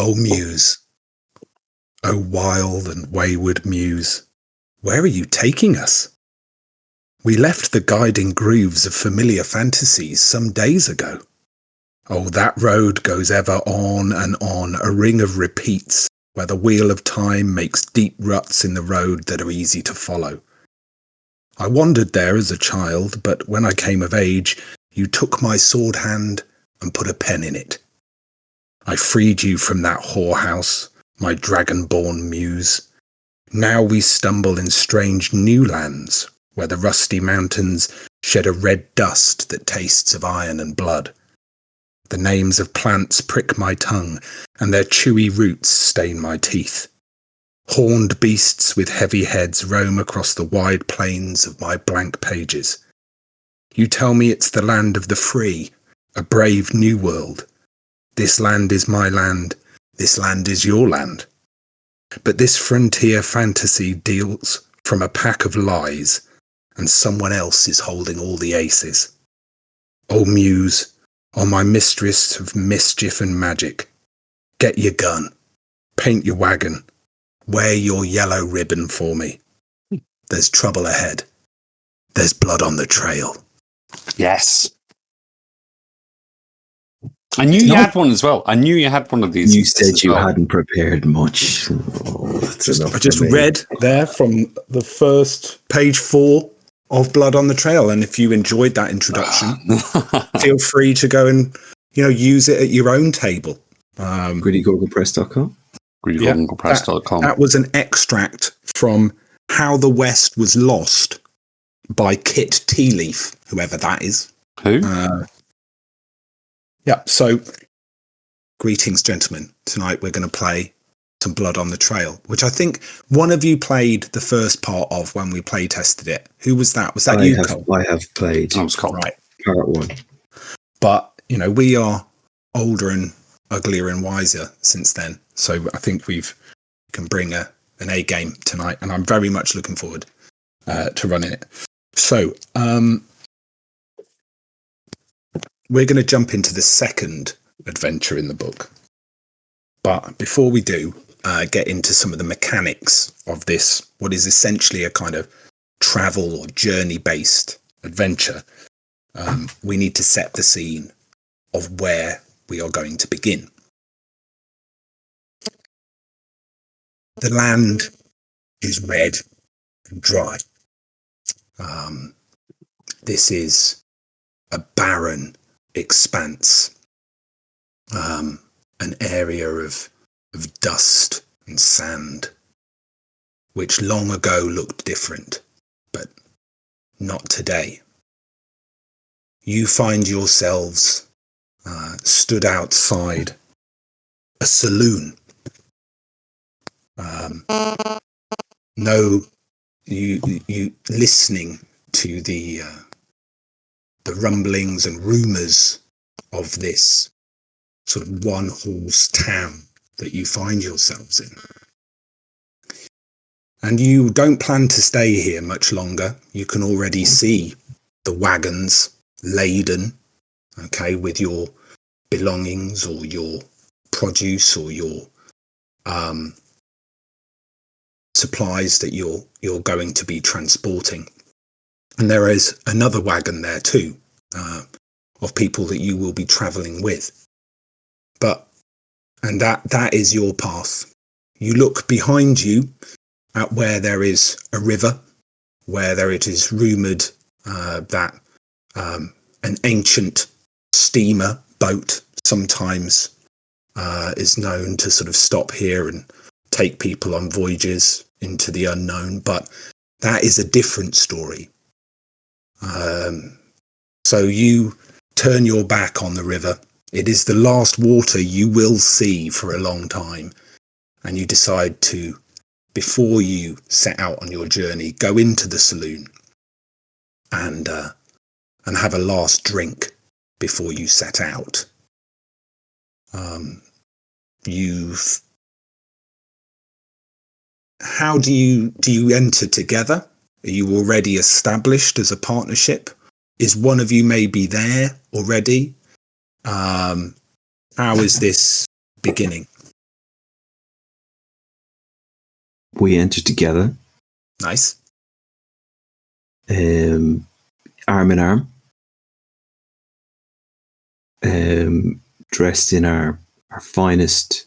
O Muse, O wild and wayward Muse, where are you taking us? We left the guiding grooves of familiar fantasies some days ago. Oh, that road goes ever on and on, a ring of repeats, where the wheel of time makes deep ruts in the road that are easy to follow. I wandered there as a child, but when I came of age, you took my sword hand and put a pen in it. I freed you from that whorehouse, my dragon-born muse. Now we stumble in strange new lands, where the rusty mountains shed a red dust that tastes of iron and blood. The names of plants prick my tongue, and their chewy roots stain my teeth. Horned beasts with heavy heads roam across the wide plains of my blank pages. You tell me it's the land of the free, a brave new world. This land is my land, this land is your land. But this frontier fantasy deals from a pack of lies, and someone else is holding all the aces. O Muse, O my mistress of mischief and magic, get your gun, paint your wagon, wear your yellow ribbon for me. There's trouble ahead. There's blood on the trail. Yes. I knew you had one as well. I knew you had one of these. You said you hadn't prepared much. Oh, I just read there from the first page 4 of Blood on the Trail. And if you enjoyed that introduction, feel free to go and use it at your own table. GrittyGorglePress.com. GrittyGorglePress.com. That was an extract from How the West Was Lost by Kit Tealeaf, whoever that is. Who? So greetings, gentlemen. Tonight we're going to play some Blood on the Trail, which I think one of you played the first part of when we play tested it. Who was that? Was that you, Cole? I have played. That was Cole. Right. Part 1. But, we are older and uglier and wiser since then. So I think we can bring an A game tonight, and I'm very much looking forward to running it. So, we're going to jump into the second adventure in the book. But before we do, get into some of the mechanics of this, what is essentially a kind of travel or journey-based adventure, we need to set the scene of where we are going to begin. The land is red and dry. This is a barren expanse, an area of dust and sand, which long ago looked different, but not today. You find yourselves stood outside a saloon. You listening to the rumblings and rumours of this sort of one-horse town that you find yourselves in. And you don't plan to stay here much longer. You can already see the wagons laden, with your belongings or your produce or your supplies that you're going to be transporting. And there is another wagon there too, of people that you will be travelling with. And that is your path. You look behind you at where there is a river, where it is rumoured that an ancient steamer boat sometimes is known to sort of stop here and take people on voyages into the unknown, but that is a different story. So you turn your back on the river. It is the last water you will see for a long time, and you decide to, before you set out on your journey, go into the saloon and have a last drink before you set out. How do you enter together? Are you already established as a partnership? Is one of you maybe there already? How is this beginning? We enter together, Nice. arm in arm, dressed in our finest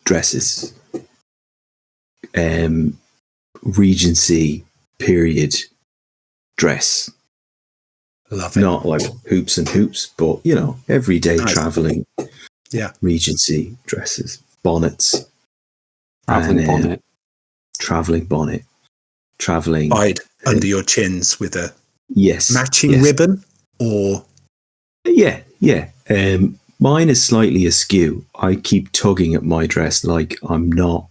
dresses, Regency period dress. Love it. Not like hoops and hoops, but everyday Nice. traveling. Yeah. Regency dresses, bonnets, Traveling bonnet. traveling bonnet, traveling Tied under your chins with a yes, matching yes. ribbon, or Yeah. Mine is slightly askew. I keep tugging at my dress like I'm not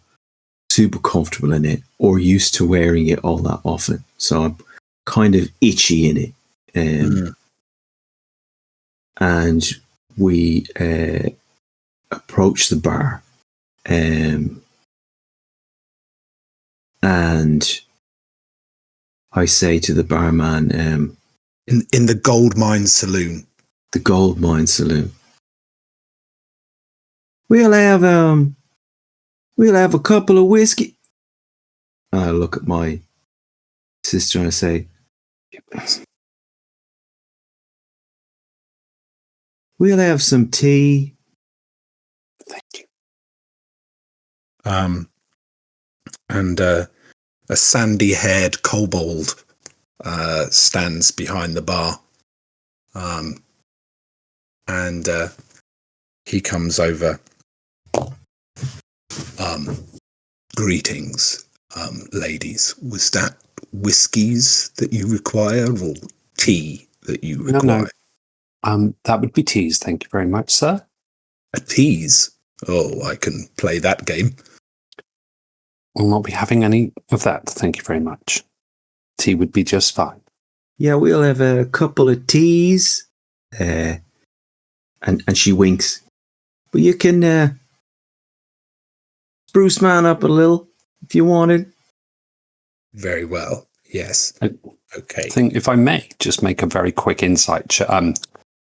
super comfortable in it or used to wearing it all that often. So I'm kind of itchy in it. And we approach the bar. And I say to the barman, in the Gold Mine Saloon. The Gold Mine Saloon. We'll have a couple of whiskey. I look at my sister and I say, we'll have some tea. Thank you. And a sandy-haired kobold stands behind the bar, and he comes over. Greetings, ladies. Was that whiskies that you require, or tea that you require? No. That would be teas. Thank you very much, sir. A tease? Oh, I can play that game. We'll not be having any of that. Thank you very much. Tea would be just fine. Yeah, we'll have a couple of teas. And she winks. But you can spruce man up a little if you wanted. Very well. Yes. Okay. I think if I may just make a very quick insight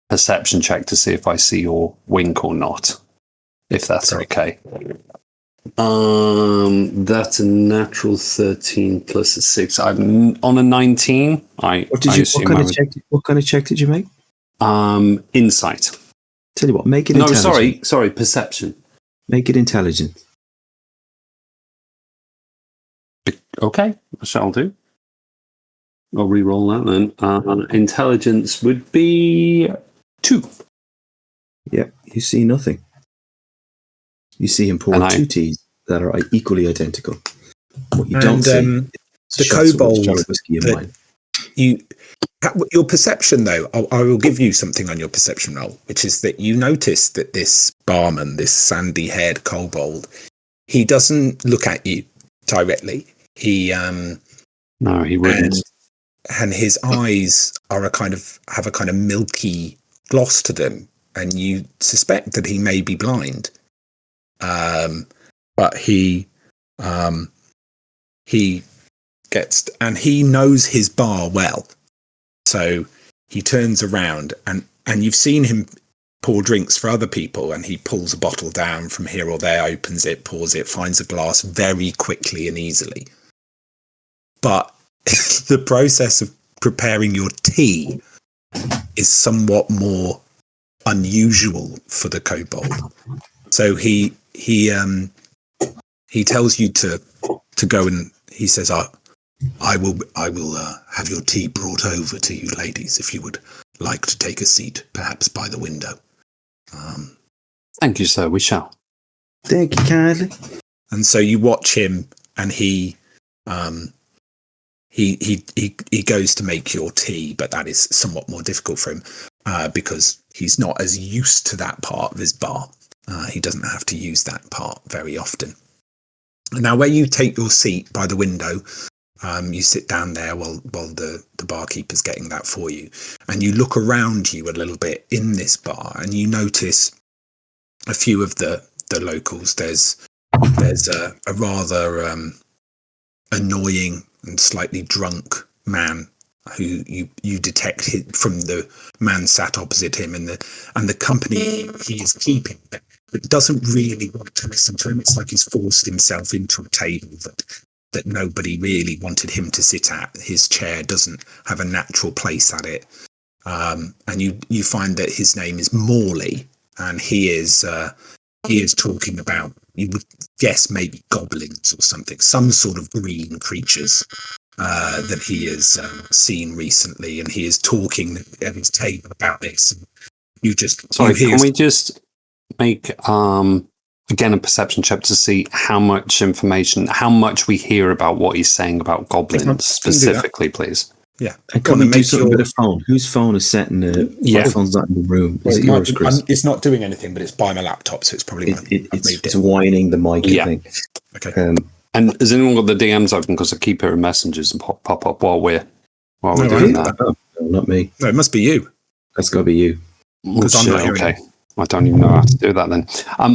perception check to see if I see your wink or not, if that's okay. That's a natural 13 plus a 6. I'm on a 19. What kind of check did you make? Insight. Tell you what, make it intelligent. Sorry, perception. Make it intelligent. Okay, I shall do. I'll re-roll that then. Intelligence would be 2. Yep, you see nothing. You see him pour 2 teas that are equally identical. What you don't see the kobold whiskey in mine. Your perception, though, I will give you something on your perception roll, which is that you notice that this barman, this sandy-haired kobold, he doesn't look at you directly. No, he wouldn't. And his eyes are have a kind of milky gloss to them, and you suspect that he may be blind. But he gets, and he knows his bar well. So he turns around and you've seen him pour drinks for other people, and he pulls a bottle down from here or there, opens it, pours it, finds a glass very quickly and easily. But the process of preparing your tea is somewhat more unusual for the kobold. So he tells you to go, and he says, I will have your tea brought over to you, ladies, if you would like to take a seat, perhaps by the window. Thank you, sir. We shall. Thank you kindly. And so you watch him, and he goes to make your tea, but that is somewhat more difficult for him because he's not as used to that part of his bar. He doesn't have to use that part very often. Now, where you take your seat by the window, you sit down there while the barkeeper's getting that for you, and you look around you a little bit in this bar, and you notice a few of the locals. There's a rather annoying and slightly drunk man who you detect from the man sat opposite him and the company he is keeping. but doesn't really want to listen to him. It's like he's forced himself into a table that nobody really wanted him to sit at. His chair doesn't have a natural place at it. And you find that his name is Morley, and he is talking about, you would guess maybe goblins or something, some sort of green creatures that he has seen recently, and he is talking at his table about this. Can we just make again a perception check to see how much we hear about what he's saying about goblins specifically, please? Yeah. And can we do something with the phone? Whose phone is set in the... My phone's not in the room. Is it yours, Chris? It's not doing anything, but it's by my laptop, so it's probably... It's whining the mic, I think. Okay. And has anyone got the DMs open? Because I keep hearing messages and pop up while we're doing that. No, not me. No, it must be you. That's got to be you. Because I'm not hearing okay. I don't even know how to do that then.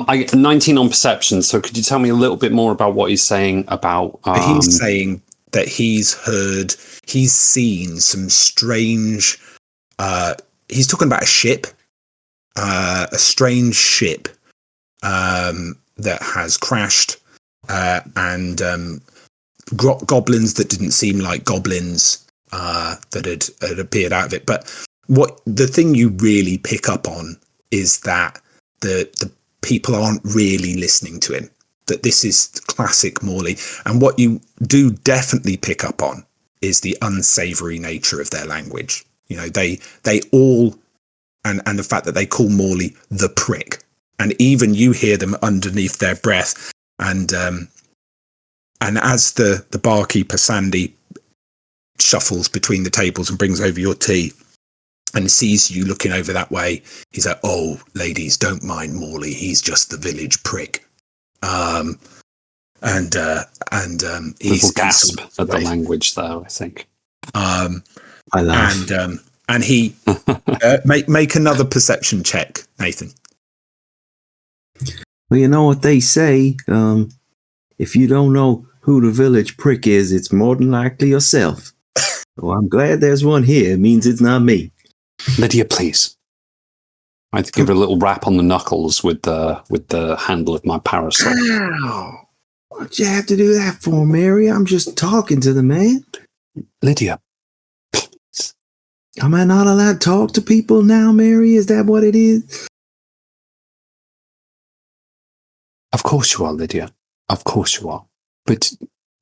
I get 19 on perception, so could you tell me a little bit more about what he's saying about... He's saying that he's seen some strange... he's talking about a ship, a strange ship that has crashed, and goblins that didn't seem like goblins that had appeared out of it. But what the thing you really pick up on is that the people aren't really listening to him, that this is classic Morley. And what you do definitely pick up on is the unsavory nature of their language. You know, they all, and the fact that they call Morley the prick, and even you hear them underneath their breath. And as the barkeeper Sandy shuffles between the tables and brings over your tea and sees you looking over that way, he's like, "Oh, ladies, don't mind Morley. He's just the village prick." He's gasp at the language there, I think. I laugh. And he make another perception check, Nathan. Well, you know what they say. If you don't know who the village prick is, it's more than likely yourself. Well, I'm glad there's one here. It means it's not me. Lydia, please. I had to give her a little rap on the knuckles with the handle of my parasol. Ow! What'd you have to do that for, Mary? I'm just talking to the man. Lydia, please. Am I not allowed to talk to people now, Mary? Is that what it is? Of course you are, Lydia. Of course you are. But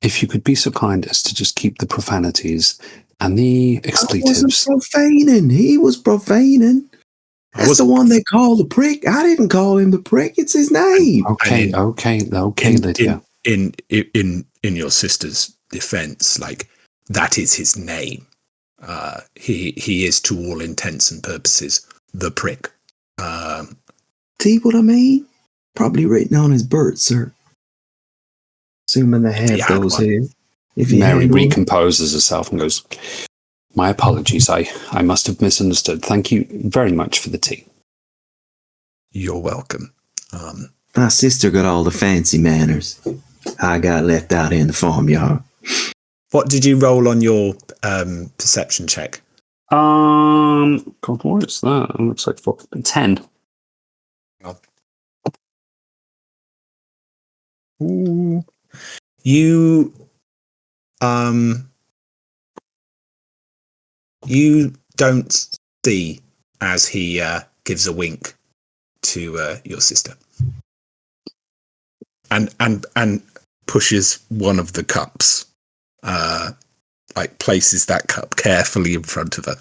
if you could be so kind as to just keep the profanities and the expletives. I wasn't profaning. He was profaning. That's the one they call the prick. I didn't call him the prick. It's his name. Okay, Lydia. In your sister's defense, like, that is his name. He is, to all intents and purposes, the prick. See what I mean? Probably written on his birth, sir. Assuming they have those here. Mary recomposes herself and goes, "My apologies. I must have misunderstood. Thank you very much for the tea." You're welcome. My sister got all the fancy manners. I got left out in the farmyard. What did you roll on your perception check? God, what is that? It looks like 10. Ooh. You don't see as he gives a wink to your sister, and pushes one of the cups, like places that cup carefully in front of her,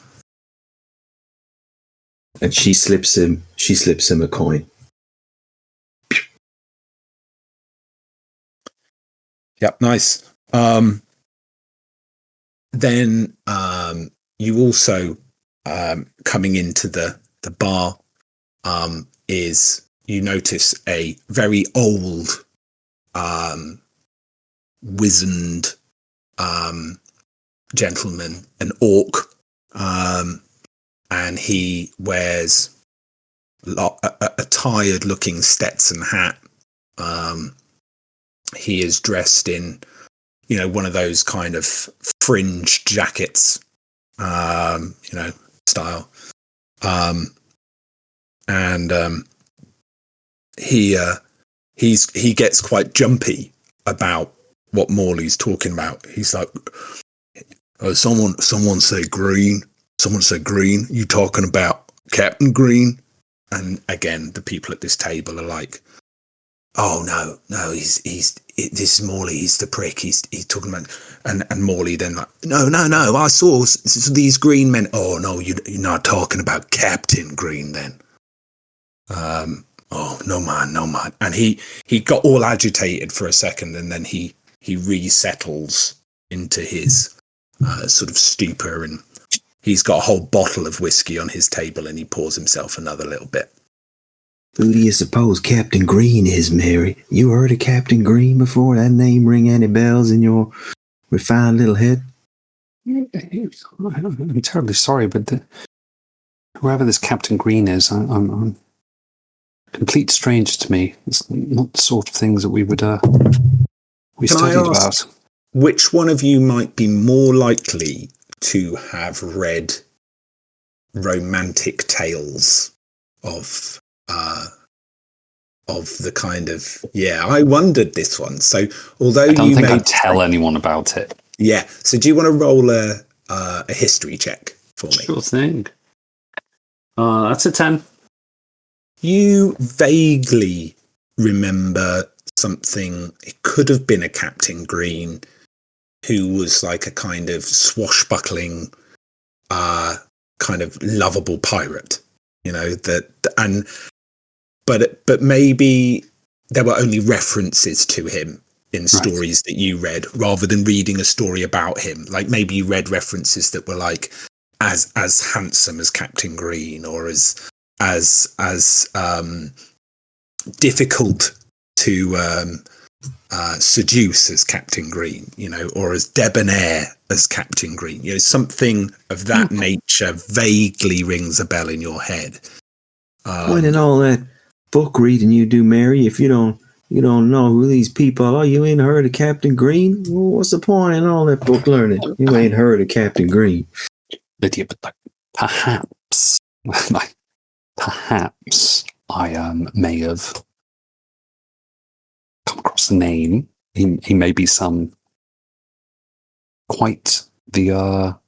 and she slips him a coin. Yep, nice. Then you also coming into the bar is, you notice a very old, wizened gentleman, an orc, and he wears a tired-looking Stetson hat. He is dressed in, one of those kind of fringe jackets, style. And he gets quite jumpy about what Morley's talking about. He's like, oh, someone say green. Someone say green. You talking about Captain Green? And again, the people at this table are like, oh no, this is Morley. He's the prick. He's talking about, and Morley then like, no. I saw these green men. Oh no, you're not talking about Captain Green then. Oh no man. And he got all agitated for a second, and then he resettles into his sort of stupor, and he's got a whole bottle of whiskey on his table, and he pours himself another little bit. Who do you suppose Captain Green is, Mary? You heard of Captain Green before? That name ring any bells in your refined little head? I'm terribly sorry, but whoever this Captain Green is, I'm complete stranger to me. It's not the sort of things that we would studied about. Which one of you might be more likely to have read romantic tales of the kind of, I wondered this one. So although I don't think I'd tell anyone about it. Yeah. So do you want to roll a history check for me? Sure thing. That's a 10. You vaguely remember something. It could have been a Captain Green who was like a kind of swashbuckling, kind of lovable pirate, but maybe there were only references to him in stories that you read, rather than reading a story about him. Like maybe you read references that were like as handsome as Captain Green, or as difficult to seduce as Captain Green, or as debonair as Captain Green. Something of that nature vaguely rings a bell in your head. Point in all that book reading you do, Mary, if you don't know who these people are, you ain't heard of Captain Green? Well, what's the point in all that book learning? You ain't heard of Captain Green. Lydia, but perhaps I may have come across the name. He may be some quite the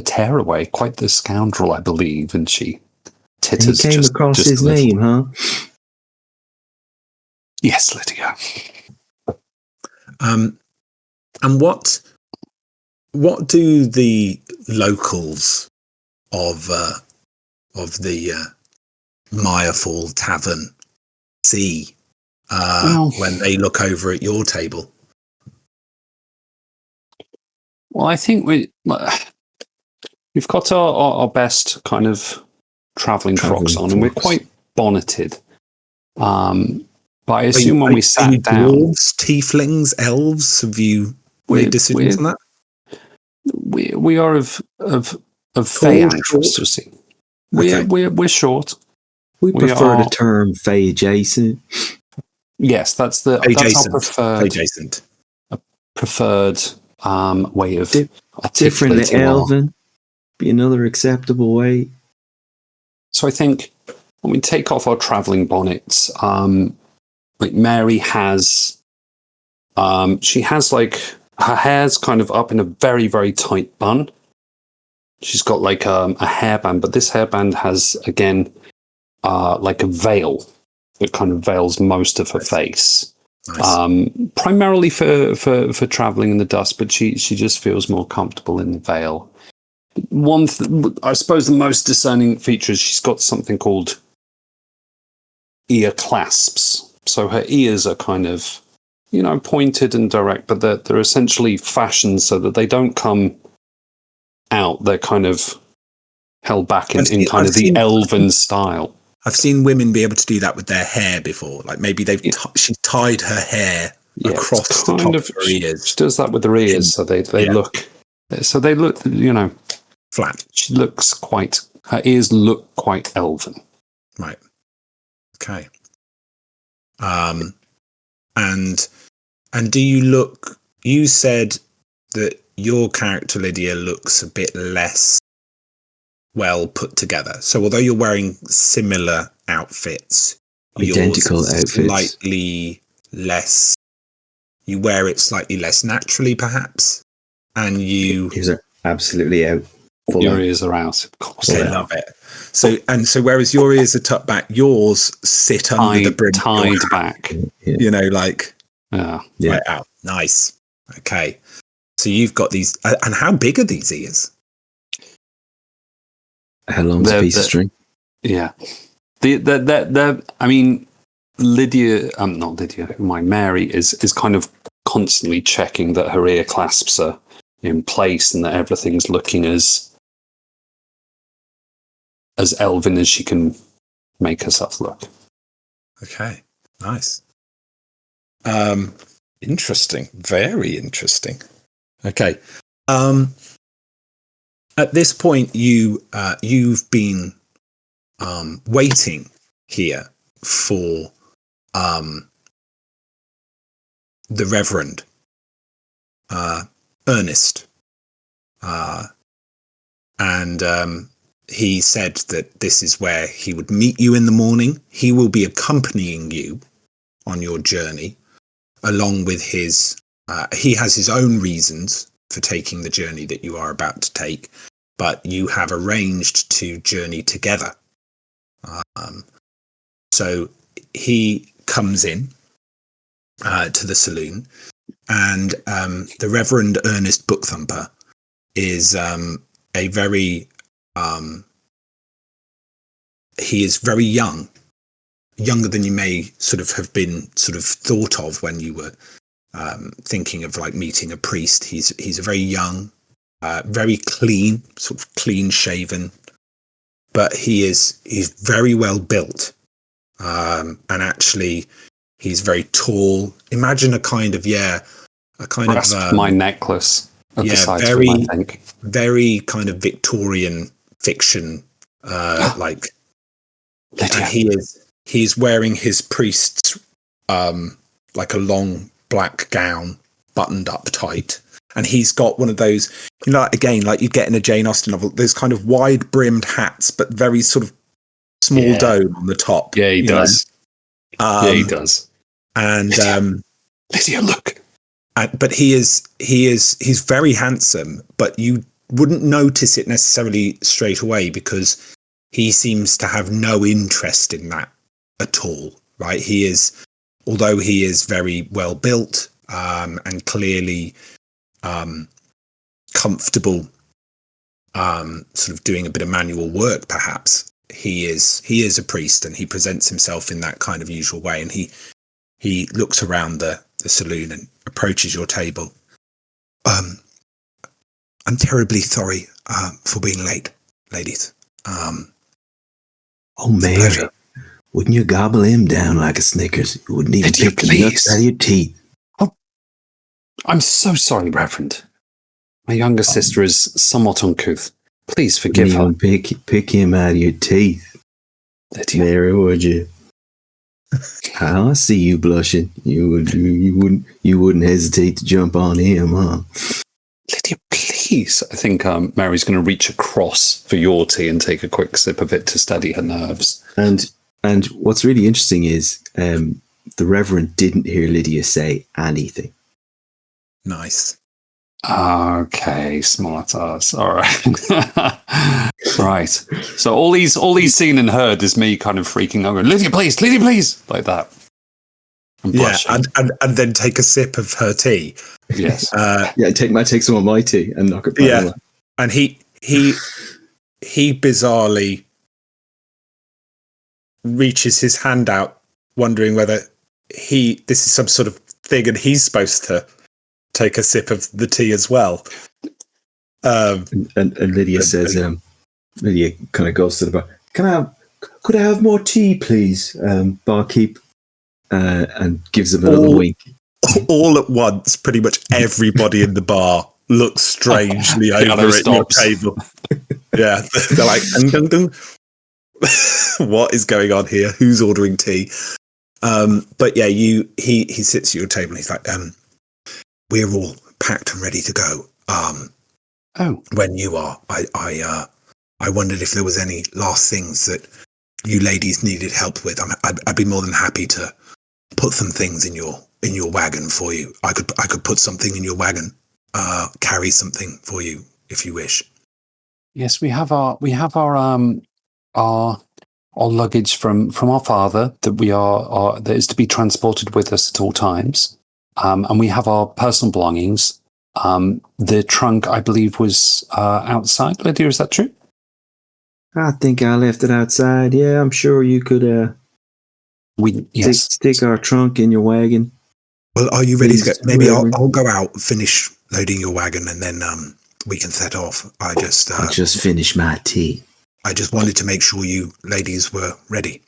tearaway, quite the scoundrel, I believe. And she titters. And you came across his name, huh? Yes, Lydia. And what do the locals of the Myrefall Tavern see when they look over at your table? Well, I think we've got our best kind of travelling frocks on, and we're quite bonneted. But I assume when we sat down, dwarves, tieflings, elves, have you made decisions on that? We are of Fey ancestry. We're short. We prefer the term Fey adjacent. Yes, that's our preferred way of different to elven. Be another acceptable way. So I think when we take off our travelling bonnets, like Mary has, she has like her hair's kind of up in a very, very tight bun. She's got like a hairband, but this hairband has again like a veil that kind of veils most of her face. Nice. Primarily for traveling in the dust, but she just feels more comfortable in the veil. I suppose the most discerning feature is she's got something called ear clasps. So her ears are kind of, pointed and direct, but they're essentially fashioned so that they don't come out. They're kind of held back in the elven style. I've seen women be able to do that with their hair before. Like maybe she's tied her hair across the top of her ears. She does that with her ears, so they look. So they look, flat. Her ears look quite elven. Right. Okay. And do you look? You said that your character Lydia looks a bit less well put together. So although you're wearing similar outfits, identical outfits. Slightly less. You wear it slightly less naturally, perhaps, and you. Ears are absolutely out. Your ears are out, of course. I love it. So whereas your ears are tucked back, yours sit under the brim, tied back. Yeah. Right out. Nice. Okay. So you've got these, and how big are these ears? How long's a piece of string? Yeah. I mean, not Lydia, Mary is kind of constantly checking that her ear clasps are in place and that everything's looking as elven as she can make herself look. Okay. Nice. Interesting. Very interesting. Okay. At this point, you've been waiting here for the Reverend Ernest, and he said that this is where he would meet you in the morning. He will be accompanying you on your journey, along with his. He has his own reasons for taking the journey that you are about to take, but you have arranged to journey together. So he comes in to the saloon, and the Reverend Ernest Bookthumper is a very he is very young, younger than you may sort of have been sort of thought of when you were thinking of like meeting a priest. He's a very young, very clean, sort of clean shaven, but he's very well built, and actually he's very tall. Imagine a kind of my necklace. Very, I think. Very kind of Victorian fiction, like. And he's wearing his priest's like a long black gown, buttoned up tight, and he's got one of those, again, like you get in a Jane Austen novel, those kind of wide brimmed hats, but very sort of small dome on the top. Yeah, he does. He does. And Lydia, look. But he's very handsome, but you wouldn't notice it necessarily straight away because he seems to have no interest in that at all, right? Although he is very well built and clearly comfortable, sort of doing a bit of manual work, perhaps. He is a priest, and he presents himself in that kind of usual way. And he looks around the saloon and approaches your table. I'm terribly sorry for being late, ladies. Oh, Mary, wouldn't you gobble him down like a Snickers? You wouldn't even pick the nuts out of your teeth. Oh, I'm so sorry, Reverend. My younger sister is somewhat uncouth. Please forgive her. Pick him out of your teeth. Lydia. Mary, would you? I see you blushing. You wouldn't hesitate to jump on him, huh? Lydia, please. I think Mary's going to reach across for your tea and take a quick sip of it to steady her nerves. And what's really interesting is the Reverend didn't hear Lydia say anything. Nice. Okay, smart ass. All right. Right. So all he's seen and heard is me kind of freaking out. Lydia, please, like that. And then take a sip of her tea. Yes. Take some of my tea and knock it back. Yeah. And he bizarrely reaches his hand out, wondering whether this is some sort of thing and he's supposed to take a sip of the tea as well. And Lydia says, Lydia kind of goes to the bar. Could I have more tea, please, barkeep? And gives him a little wink. All at once, pretty much everybody in the bar looks strangely over at your table. Yeah, they're like, dun, dun, dun. What is going on here? Who's ordering tea? But yeah, he sits at your table and he's like, we're all packed and ready to go. When you are, I wondered if there was any last things that you ladies needed help with, I'd be more than happy to put some things in your wagon for you. I could put something in your wagon, carry something for you if you wish. Yes, we have our luggage from our father that that is to be transported with us at all times, and we have our personal belongings. The trunk, I believe, was outside. Lydia, is that true? I think I left it outside. Yeah, I'm sure you could. Stick our trunk in your wagon. Well, are you ready to go? Maybe I'll go out, finish loading your wagon, and then we can set off. I'll just finish my tea. I just wanted to make sure you ladies were ready.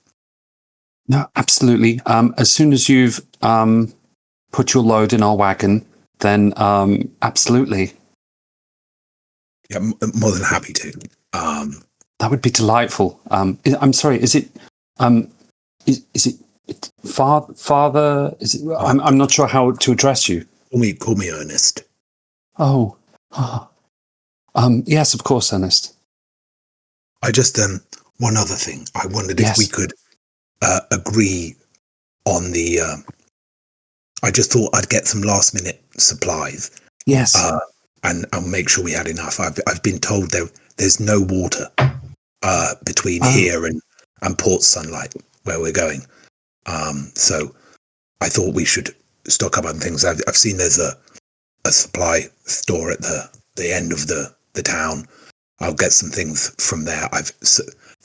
No, absolutely. As soon as you've put your load in our wagon, then absolutely. Yeah, more than happy to. That would be delightful. I'm sorry. Is it? Is it father? Is it? I'm not sure how to address you. Call me Ernest. Oh. Yes, of course, Ernest. I just one other thing. I wondered if we could agree on the. I just thought I'd get some last minute supplies. Yes. And I'll make sure we had enough. I've been told there's no water between here and Port Sunlight where we're going. So I thought we should stock up on things. I've seen there's a supply store at the end of the town. I'll get some things from there.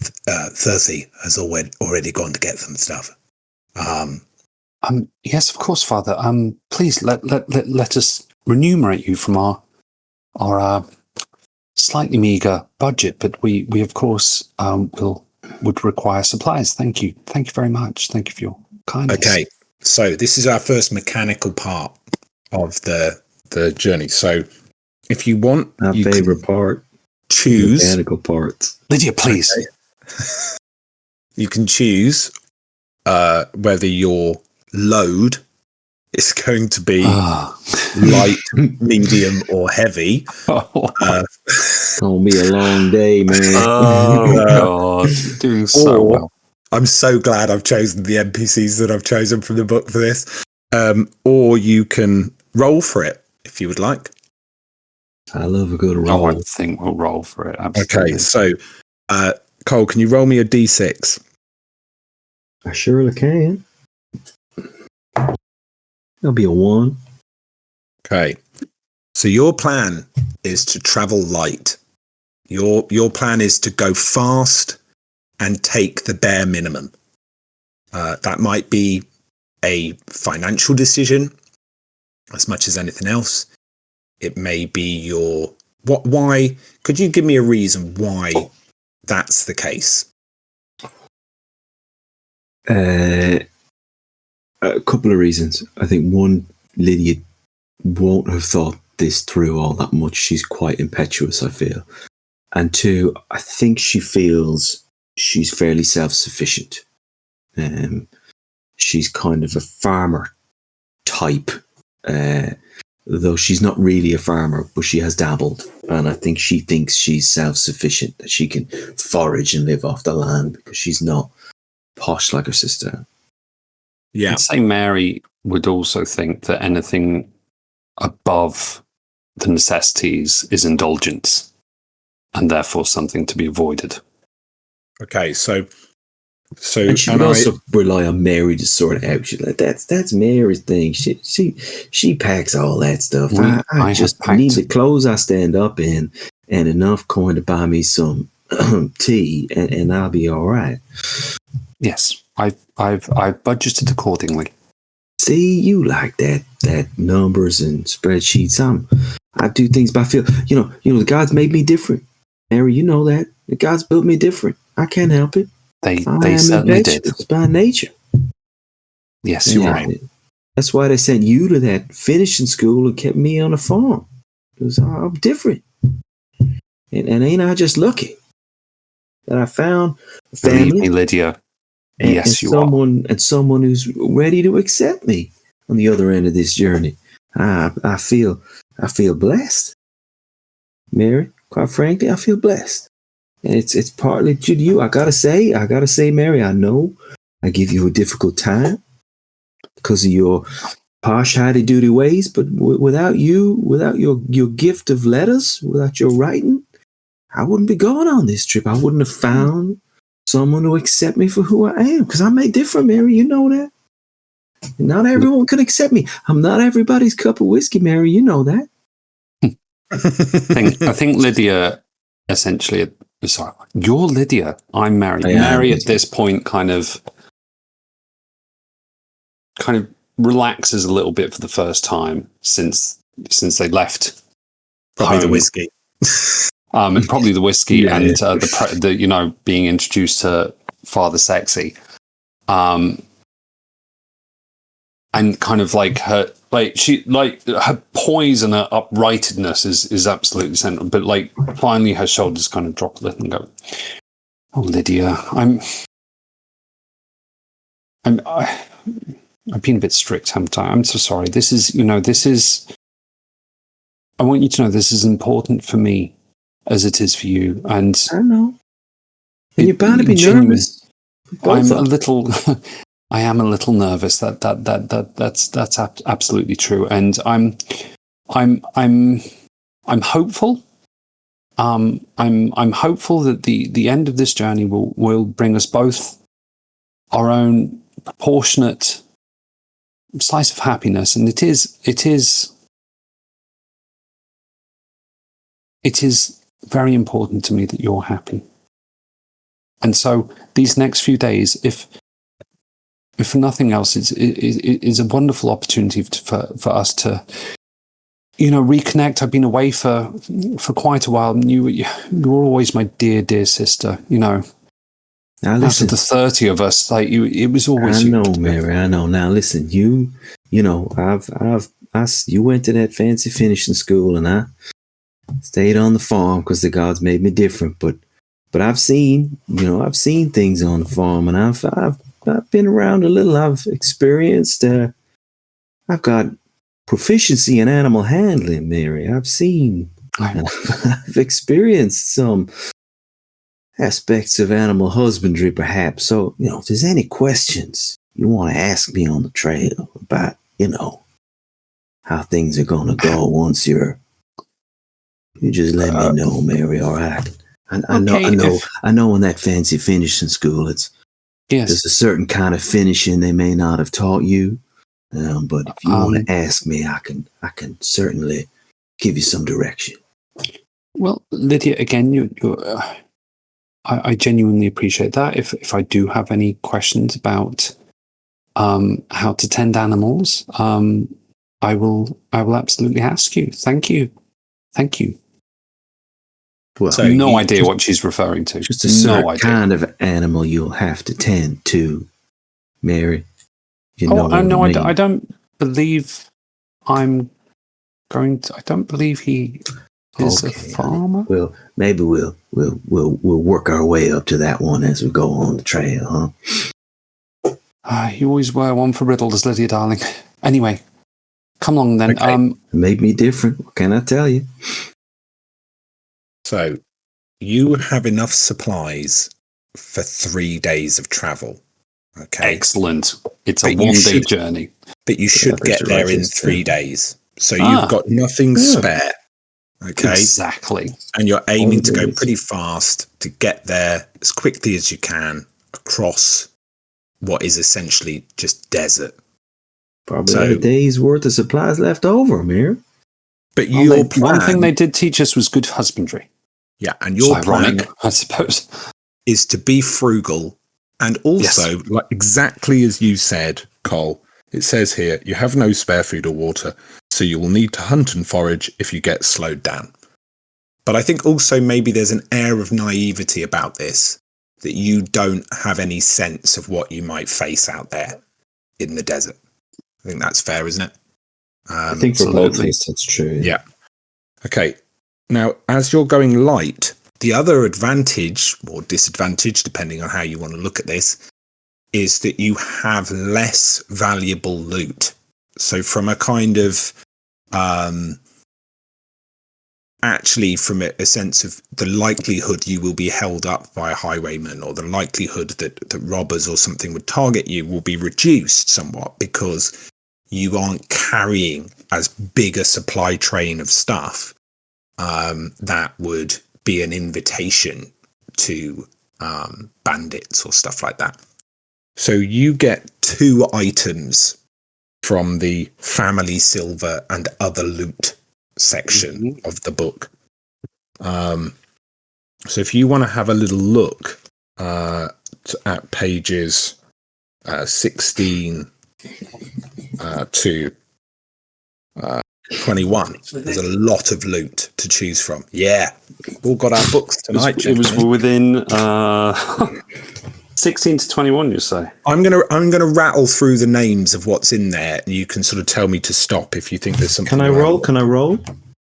Cersei has already gone to get some stuff. Yes, of course, Father. Please let us remunerate you from our slightly meager budget, but we of course would require supplies. Thank you very much. Thank you for your kindness. Okay, so this is our first mechanical part of the journey. So if you want, our favorite part, choose mechanical parts. Lydia, please. Okay. You can choose whether your load is going to be light, medium, or heavy. It's gonna be a long day, man. Oh God, you're doing so well. I'm so glad I've chosen the NPCs that I've chosen from the book for this. Or you can roll for it if you would like. I love a good roll. I think we'll roll for it. Absolutely. Okay, so Cole, can you roll me a d6? I surely can. That'll be a 1. Okay. So your plan is to travel light. Your plan is to go fast and take the bare minimum. That might be a financial decision as much as anything else. It may be why? Could you give me a reason why that's the case? A couple of reasons. I think one, Lydia won't have thought this through all that much. She's quite impetuous, I feel. And 2, I think she feels she's fairly self-sufficient. She's kind of a farmer type, though she's not really a farmer, but she has dabbled. And I think she thinks she's self-sufficient, that she can forage and live off the land because she's not posh like her sister. Yeah. I'd say Mary would also think that anything above the necessities is indulgence and therefore something to be avoided. Okay, so and she would also rely on Mary to sort it out. She's like, that's Mary's thing. She packs all that stuff. I just need the clothes I stand up in and enough coin to buy me some tea, and I'll be all right. Yes, I've budgeted accordingly. See, you like that numbers and spreadsheets. I do things by feel. You know, the gods made me different. Mary, you know that. The gods built me different. I can't help it. They certainly did. It's by nature. Yes, you're right. That's why they sent you to that finishing school and kept me on a farm. Because I'm different. And ain't I just lucky that I found a family? Believe me, Lydia. Yes, you are. And someone who's ready to accept me on the other end of this journey. I feel blessed. Mary, quite frankly, I feel blessed. It's partly due to you. I gotta say, Mary, I know I give you a difficult time because of your posh, howdy-doody ways, but without you, without your gift of letters, without your writing, I wouldn't be going on this trip. I wouldn't have found someone to accept me for who I am, because I'm made different, Mary. You know that. Not everyone can accept me. I'm not everybody's cup of whiskey, Mary. You know that. I think Lydia essentially, sorry, you're Lydia. I'm Mary. Mary at this point kind of relaxes a little bit for the first time since they left. Probably the whiskey. Probably the whiskey and the being introduced to Father Sexy. And kind of like her, her poise and her uprightedness is absolutely central. But like finally, her shoulders kind of drop a little and go, "Oh, Lydia, I've been a bit strict, haven't I? I'm so sorry. This is. I want you to know this is important for me, as it is for you. And I know. And you're bound to be nervous. I am a little nervous. That's absolutely true, and I'm hopeful. I'm hopeful that the end of this journey will bring us both our own proportionate slice of happiness, and it is very important to me that you're happy. And so these next few days, if for nothing else, it's a wonderful opportunity for us to, reconnect. I've been away for quite a while, and you were always my dear sister. Now, listen, after the 30 of us, it was always. I know, Mary. I know. Now, listen, you went to that fancy finishing school, and I stayed on the farm because the gods made me different. But I've seen things on the farm, and I've been around a little. I've experienced. I've got proficiency in animal handling, Mary. I've experienced some aspects of animal husbandry, perhaps. So, if there's any questions you want to ask me on the trail about, how things are going to go once you just let me know, Mary. All right. I know in that fancy finishing school, there's a certain kind of finishing they may not have taught you, but if you want to ask me, I can certainly give you some direction. Well, Lydia, again, I genuinely appreciate that. If I do have any questions about how to tend animals, I will absolutely ask you. Thank you. Well, so no idea what she's referring to. Just a certain kind of animal you'll have to tend to, Mary. I don't believe I'm going to. I don't believe he is a farmer. Well, maybe we'll work our way up to that one as we go on the trail, huh? You always were one for riddles, Lydia, darling. Anyway, come along then. Okay. It made me different. What can I tell you? So, you have enough supplies for 3 days of travel. Okay. Excellent. It's a one-day journey. But you should get there in 3 days. So you've got nothing spare. Okay. Exactly. And you're aiming to go pretty fast to get there as quickly as you can across what is essentially just desert. Probably a day's worth of supplies left over, Amir. But your plan, one thing they did teach us was good husbandry. Yeah, and your plan, I suppose, is to be frugal, and also, like exactly as you said, Cole. It says here you have no spare food or water, so you will need to hunt and forage if you get slowed down. But I think also maybe there's an air of naivety about this, that you don't have any sense of what you might face out there in the desert. I think that's fair, isn't it? I think for both of us, that's true. Yeah. Okay. Now, as you're going light, the other advantage or disadvantage, depending on how you want to look at this, is that you have less valuable loot. So from a kind of actually from a sense of the likelihood you will be held up by a highwayman, or the likelihood that robbers or something would target you, will be reduced somewhat, because you aren't carrying as big a supply train of stuff that would be an invitation to bandits or stuff like that. So you get 2 items from the family silver and other loot section of the book. So if you want to have a little look at pages 16 to 21, there's a lot of loot to choose from. Yeah, all got our books tonight. It was within 16 to 21, you say? I'm gonna rattle through the names of what's in there, and you can sort of tell me to stop if you think there's something. Can I roll?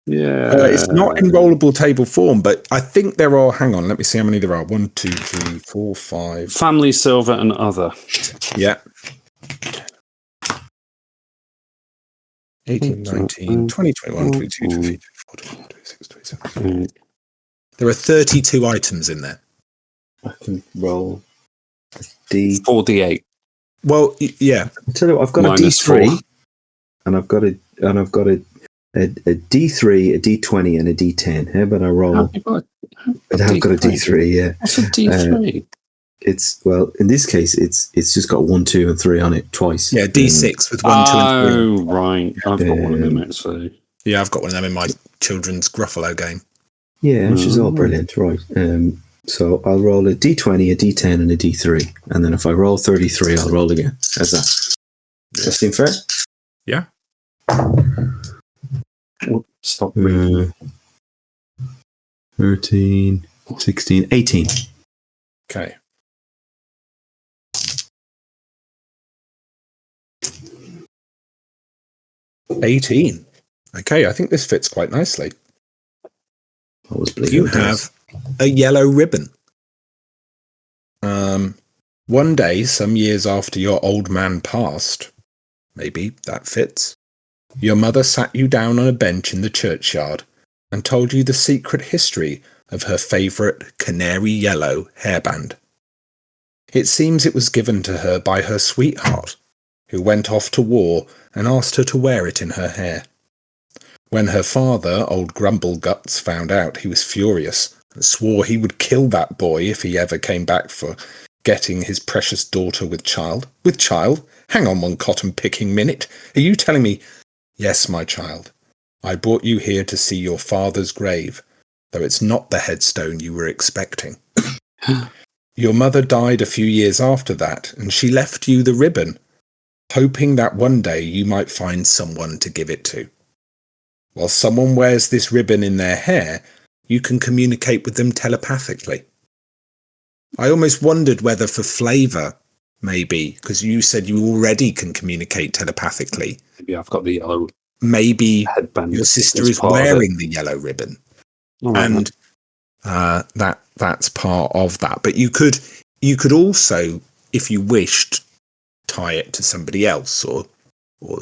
Yeah. It's not in rollable table form, but I think there are. Hang on, let me see how many there are. 1, 2, 3, 4, 5. Family silver and other. Yeah. 18, 19, 20, 21, 22, 23, 24, 25, 26, 27. There are 32 items in there. I can roll a D. 4d8. Well, yeah. I tell you what, I've got Minus a D3, 4. and I've got a D3, a D20, and a D10. How about I roll? I've got a D3. Yeah. What's a D3? It's, well, in this case, it's just got 1, 2, and 3 on it twice. Yeah, D6 with 1, 2, and 3. Oh, right. I've got one of them, actually. Yeah, I've got one of them in my children's Gruffalo game. Yeah, which is all brilliant, right? So I'll roll a D20, a D10, and a D3, and then if I roll 33, I'll roll again. How's that? Does that seem fair? Yeah. Stop reading. 13, 16, 18. Okay. $18. Okay, I think this fits quite nicely. You have a yellow ribbon. One day, some years after your old man passed, maybe that fits, your mother sat you down on a bench in the churchyard and told you the secret history of her favourite canary yellow hairband. It seems it was given to her by her sweetheart, who went off to war and asked her to wear it in her hair. When her father, old Grumbleguts, found out, he was furious and swore he would kill that boy if he ever came back for getting his precious daughter with child. With child? Hang on one cotton-picking minute. Are you telling me? Yes, my child. I brought you here to see your father's grave, though it's not the headstone you were expecting. Your mother died a few years after that, and she left you the ribbon, hoping that one day you might find someone to give it to. While someone wears this ribbon in their hair, you can communicate with them telepathically. I almost wondered whether for flavour, maybe, because you said you already can communicate telepathically. Maybe I've got the yellow. Maybe headband. Your sister is wearing the yellow ribbon, and that's part of that. But you could also, if you wished, tie it to somebody else or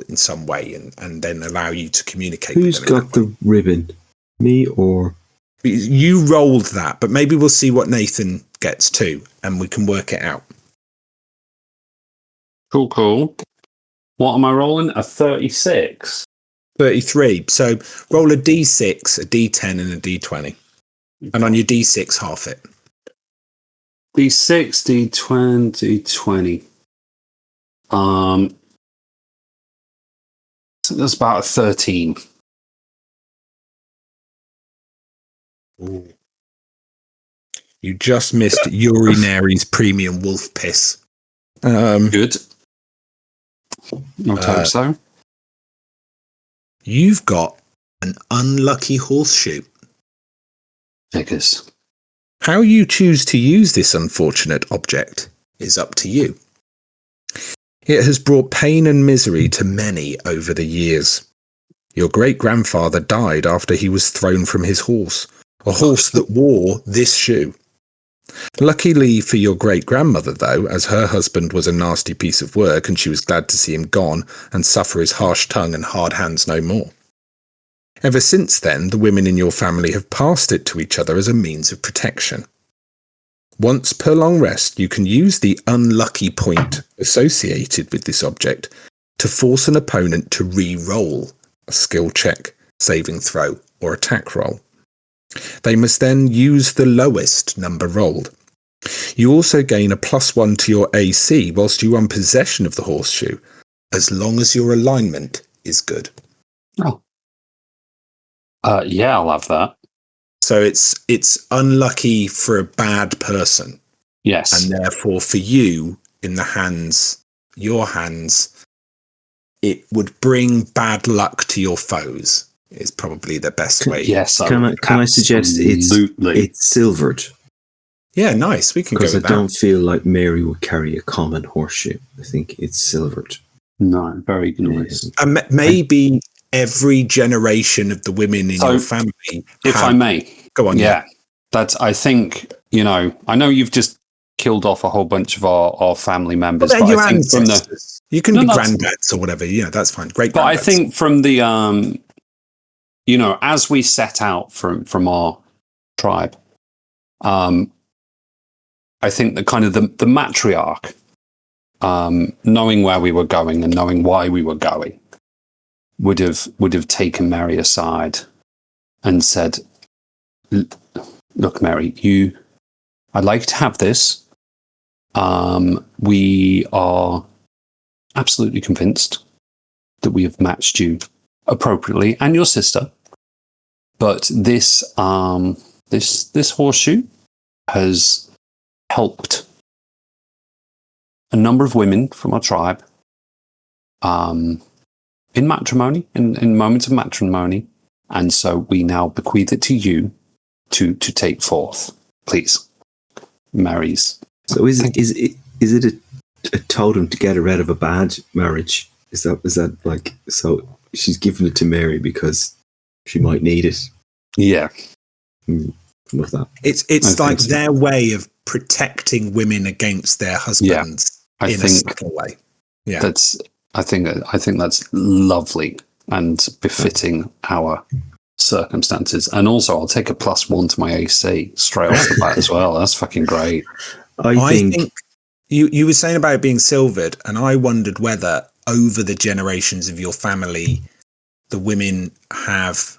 in some way, and then allow you to communicate. Who's with them got the ribbon? Me or you rolled that? But maybe we'll see what Nathan gets too, and we can work it out. Cool. What am I rolling? A 36. 33. So roll a D6, a D10, and a D20. And on your D6, half it. D6, D20, 20. So that's about a 13. Ooh. You just missed Urinary's premium wolf piss. Good. I'll hope so. You've got an unlucky horseshoe. Figures. How you choose to use this unfortunate object is up to you. It has brought pain and misery to many over the years. Your great-grandfather died after he was thrown from his horse, a horse that wore this shoe. Luckily for your great-grandmother, though, as her husband was a nasty piece of work and she was glad to see him gone and suffer his harsh tongue and hard hands no more. Ever since then, the women in your family have passed it to each other as a means of protection. Once per long rest, you can use the unlucky point associated with this object to force an opponent to re-roll a skill check, saving throw, or attack roll. They must then use the lowest number rolled. You also gain a +1 to your AC whilst you are in possession of the horseshoe, as long as your alignment is good. Oh. Yeah, I'll have that. So it's unlucky for a bad person. Yes. And therefore for you, in your hands, it would bring bad luck to your foes, is probably the best way. Yes. Can I suggest it's silvered? Yeah, nice. We can go with that. Because I don't feel like Mary would carry a common horseshoe. I think it's silvered. No, very nice. And maybe every generation of the women in your family. If I may. Go on. Yeah. I think, I know you've just killed off a whole bunch of our family members. But I think from you can be granddads or whatever. Yeah, that's fine. Great. But I think from the, as we set out from our tribe, I think the kind of the matriarch, knowing where we were going and knowing why we were going, would have taken Mary aside and said, "Look, Mary, I'd like to have this. We are absolutely convinced that we have matched you appropriately and your sister, but this horseshoe has helped a number of women from our tribe in matrimony, in moments of matrimony, and so we now bequeath it to you to take forth, please." Mary's. So is it a totem to get her out of a bad marriage? Is that like, so she's giving it to Mary because she might need it? Yeah. Love that. It's like their way of protecting women against their husbands in a subtle way. Yeah. I think that's lovely and befitting our circumstances. And also I'll take a +1 to my AC straight off the bat as well. That's fucking great. I think you were saying about it being silvered, and I wondered whether over the generations of your family the women have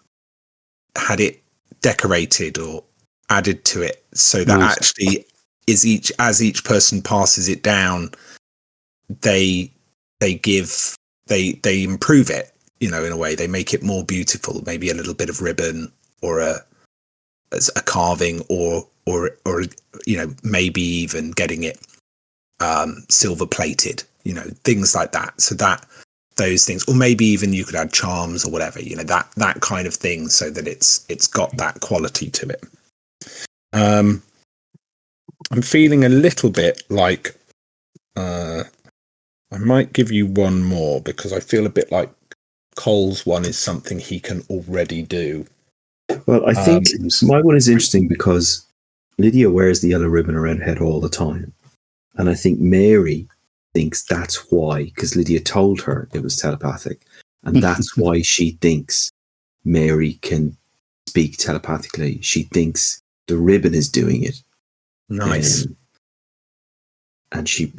had it decorated or added to it so that actually as each person passes it down, they improve it, in a way. They make it more beautiful, maybe a little bit of ribbon or a carving or maybe even getting it silver plated, things like that. So that those things, or maybe even you could add charms or whatever, that kind of thing, so that it's got that quality to it. I'm feeling a little bit like I might give you one more, because I feel a bit like Cole's one is something he can already do. Well, I think my one is interesting because Lydia wears the yellow ribbon around her head all the time. And I think Mary thinks that's why, because Lydia told her it was telepathic. And that's why she thinks Mary can speak telepathically. She thinks the ribbon is doing it. Nice. And she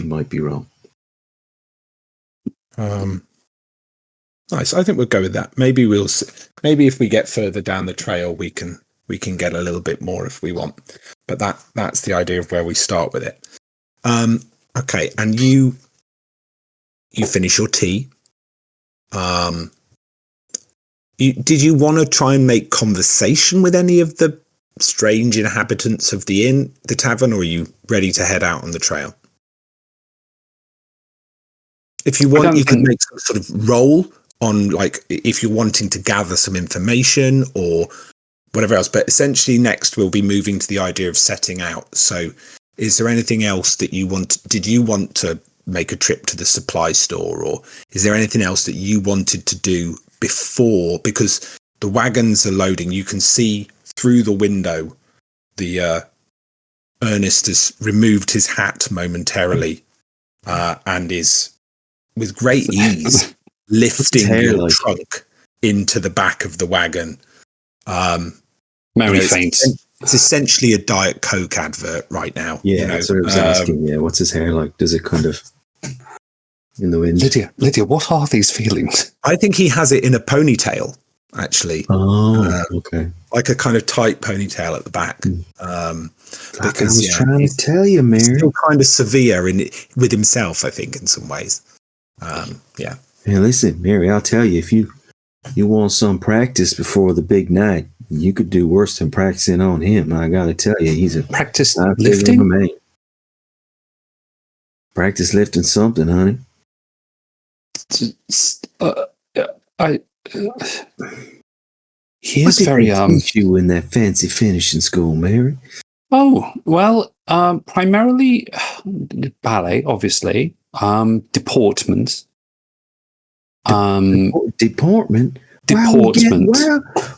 might be wrong. Nice. I think we'll go with that. Maybe if we get further down the trail, we can get a little bit more if we want. But that's the idea of where we start with it. Okay, and you finish your tea. Did you want to try and make conversation with any of the strange inhabitants of the tavern, or are you ready to head out on the trail? If you want, you can make some sort of roll on, like, if you're wanting to gather some information or whatever else. But essentially next we'll be moving to the idea of setting out. So is there anything else that did you want to make a trip to the supply store, or is there anything else that you wanted to do before? Because the wagons are loading. You can see through the window, Ernest has removed his hat momentarily and is with great ease lifting your trunk into the back of the wagon. Mary faints. It's essentially a Diet Coke advert right now. Yeah, that's what I was asking. Yeah, what's his hair like? Does it kind of in the wind? Lydia, what are these feelings? I think he has it in a ponytail, actually. Oh, okay. Like a kind of tight ponytail at the back. Because I was trying to tell you, Mary. He's still kind of severe with himself, I think, in some ways. Yeah. Hey, listen, Mary, I'll tell you, if you want some practice before the big night, you could do worse than practicing on him. I got to tell you, he's a practice lifting. Man. Practice lifting something, honey. He is very teach you in that fancy finishing school, Mary? Oh, well, primarily ballet, obviously. Deportment. Deportment? Deportment.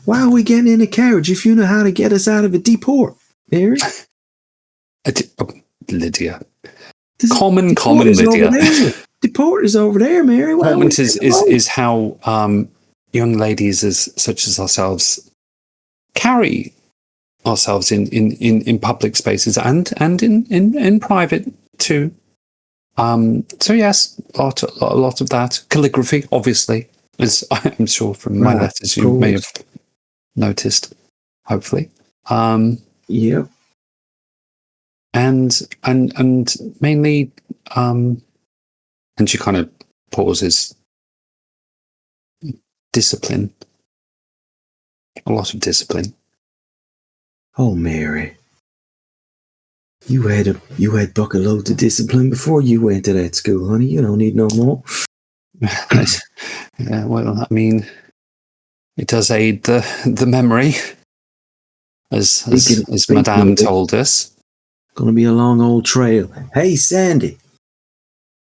Why are we getting in a carriage if you know how to get us out of a deport, Mary? Lydia. Common Lydia. Deport is over there, Mary. Deportment is how young ladies such as ourselves carry ourselves in public spaces and in private too. So yes, a lot of that. Calligraphy, obviously, as I'm sure from my letters you may have noticed, hopefully. Yep. And mainly, and she kind of pauses. Discipline. A lot of discipline. Oh, Mary. You had bucket loads of discipline before you went to that school, honey. You don't need no more. Yeah, well, I mean, it does aid the memory, as Madame told us. Gonna be a long old trail. Hey, Sandy,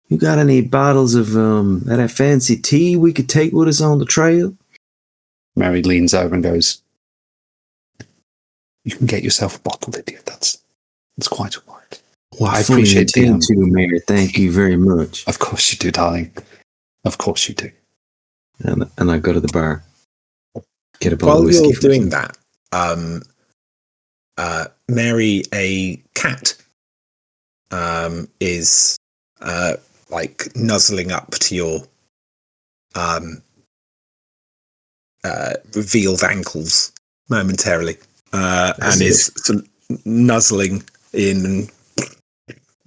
you got any bottles of that fancy tea we could take with us on the trail? Mary leans over and goes, "You can get yourself a bottle, Lydia. That's quite all right." Well, I appreciate that too, Mary. Thank you very much. Of course you do, darling. Of course you do. And I go to the bar. Get a bottle While of whiskey. You're doing that, Mary, a cat, is like nuzzling up to your revealed ankles momentarily, and is sort of nuzzling in and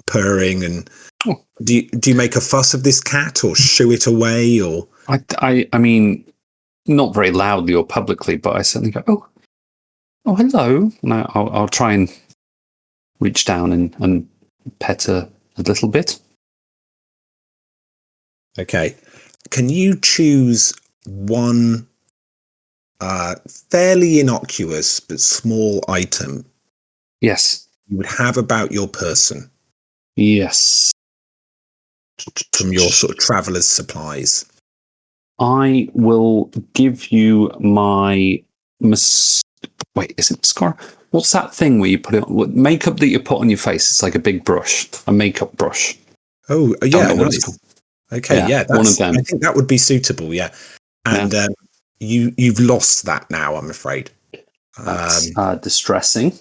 purring. And do you make a fuss of this cat or shoo it away? Or I mean, not very loudly or publicly, but I certainly go, oh, hello. And I'll try and reach down and pet her a little bit. Okay. Can you choose one fairly innocuous but small item Yes. you would have about your person? Yes. From your sort of traveler's supplies. I will give you my... Wait, is it mascara? What's that thing where you put it on? Makeup that you put on your face. It's like a big brush. A makeup brush. Oh, yeah. Nice. Okay, yeah. One of them. I think that would be suitable, yeah. And you've lost that now, I'm afraid. That's distressing.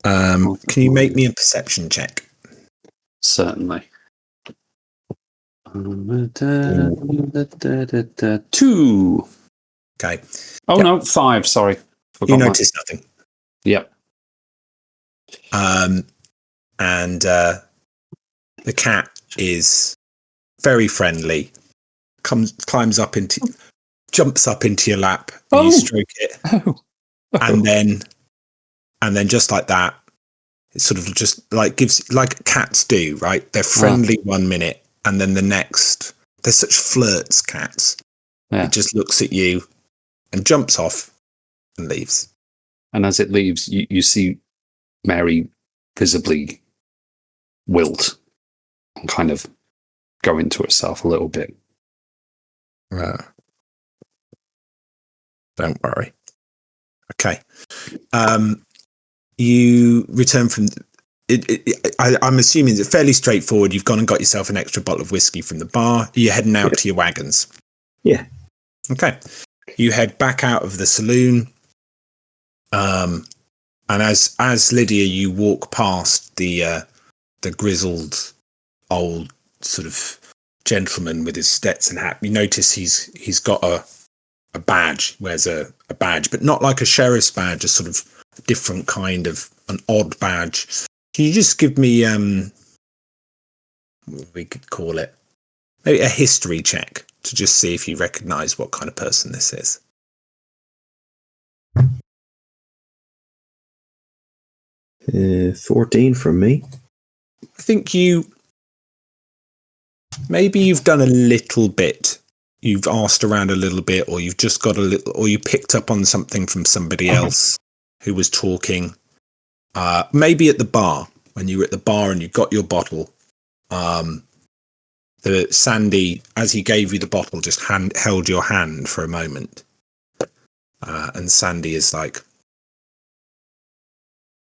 Can you make me a perception check? Certainly. 2. Okay. Oh, no, 5. Sorry. You notice nothing. Yep. And the cat is very friendly. Jumps up into your lap. And you stroke it. And then just like that, it sort of just like gives, like cats do, right? They're friendly 1 minute, and then the next, they're such flirts, cats. Yeah. It just looks at you and jumps off and leaves. And as it leaves, you see Mary visibly wilt and kind of go into herself a little bit. Don't worry. Okay. You return from... I'm assuming it's fairly straightforward. You've gone and got yourself an extra bottle of whiskey from the bar. You're heading out to your wagons. Yeah. Okay. You head back out of the saloon. And as Lydia, you walk past the grizzled old sort of gentleman with his Stetson hat. You notice he's got a badge, wears a badge, but not like a sheriff's badge, a sort of different kind of an odd badge. Can you just give me what we could call it, maybe a history check to just see if you recognize what kind of person this is? Uh, 14 from me. I think maybe you've done a little bit. You've asked around a little bit, or you've just got a little, or you picked up on something from somebody else who was talking. Maybe at the bar, when you were at the bar and you got your bottle. The Sandy, as he gave you the bottle, just held your hand for a moment. And Sandy is like,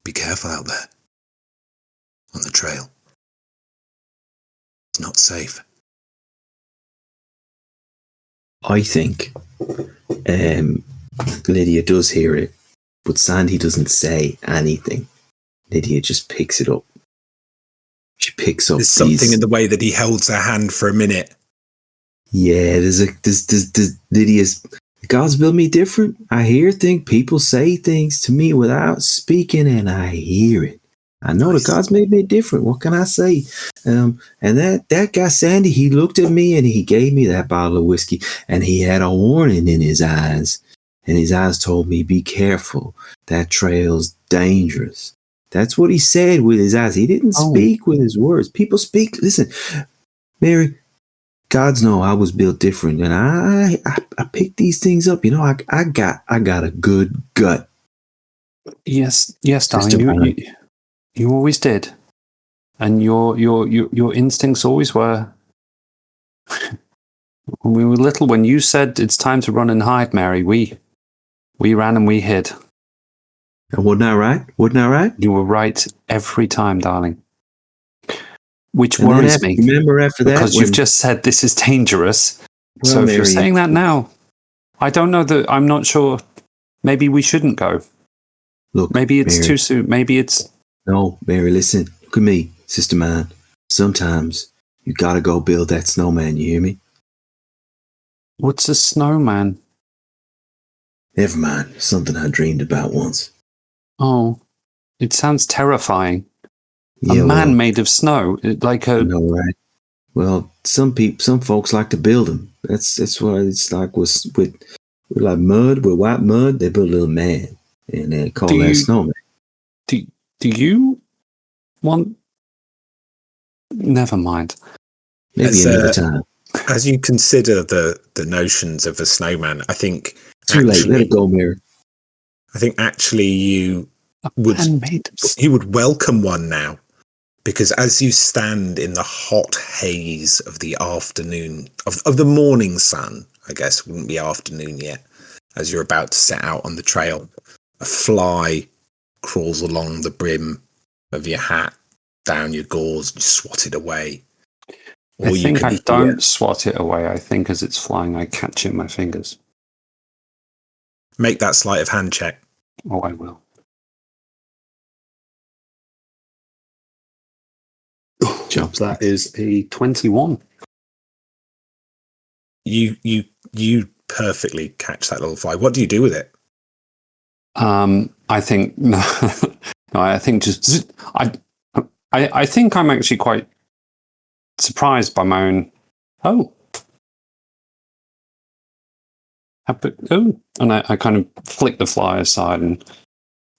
"Be careful out there on the trail. It's not safe." I think Lydia does hear it, but Sandy doesn't say anything. Lydia just picks it up. She picks up. There's something in the way that he holds her hand for a minute. Yeah, there's Lydia's. God's built me different. I hear things. People say things to me without speaking, and I hear it. I know that God's made me different. What can I say? And that guy Sandy, he looked at me and he gave me that bottle of whiskey, and he had a warning in his eyes, and his eyes told me, "Be careful. That trail's dangerous." That's what he said with his eyes. He didn't speak with his words. People speak. Listen, Mary, God's know I was built different, and I picked these things up. You know, I got a good gut. Yes, darling. You always did, and your instincts always were. When we were little, when you said it's time to run and hide, Mary, we ran and we hid. And wasn't I right? Wasn't I right? You were right every time, darling. Which worries me. Remember after that, because you've just said this is dangerous. Well, so if Mary, you're saying that now, I don't know that. I'm not sure. Maybe we shouldn't go. Look, maybe it's Mary, too soon. Maybe it's. No, Mary, listen. Look at me, sister man. Sometimes you gotta go build that snowman, you hear me? What's a snowman? Never mind. Something I dreamed about once. Oh, it sounds terrifying. Yeah, a man made of snow, like a. No, right? Well, some folks like to build them. That's what it's like with like mud, with white mud. They build a little man, and they call that snowman. Do you want? Never mind. Maybe another time. As you consider the notions of a snowman, I think too late. Let it go, Mary. I think actually you would welcome one now, because as you stand in the hot haze of the afternoon of the morning sun, I guess wouldn't be afternoon yet, as you're about to set out on the trail, a fly crawls along the brim of your hat, down your gauze, you swat it away. Or I think I don't swat it away. I think as it's flying, I catch it in my fingers. Make that sleight of hand check. Oh, I will. Jobs. That is a 21. You perfectly catch that little fly. What do you do with it? I think no, I think just I think I'm actually quite surprised by my own. And I kind of flick the fly aside and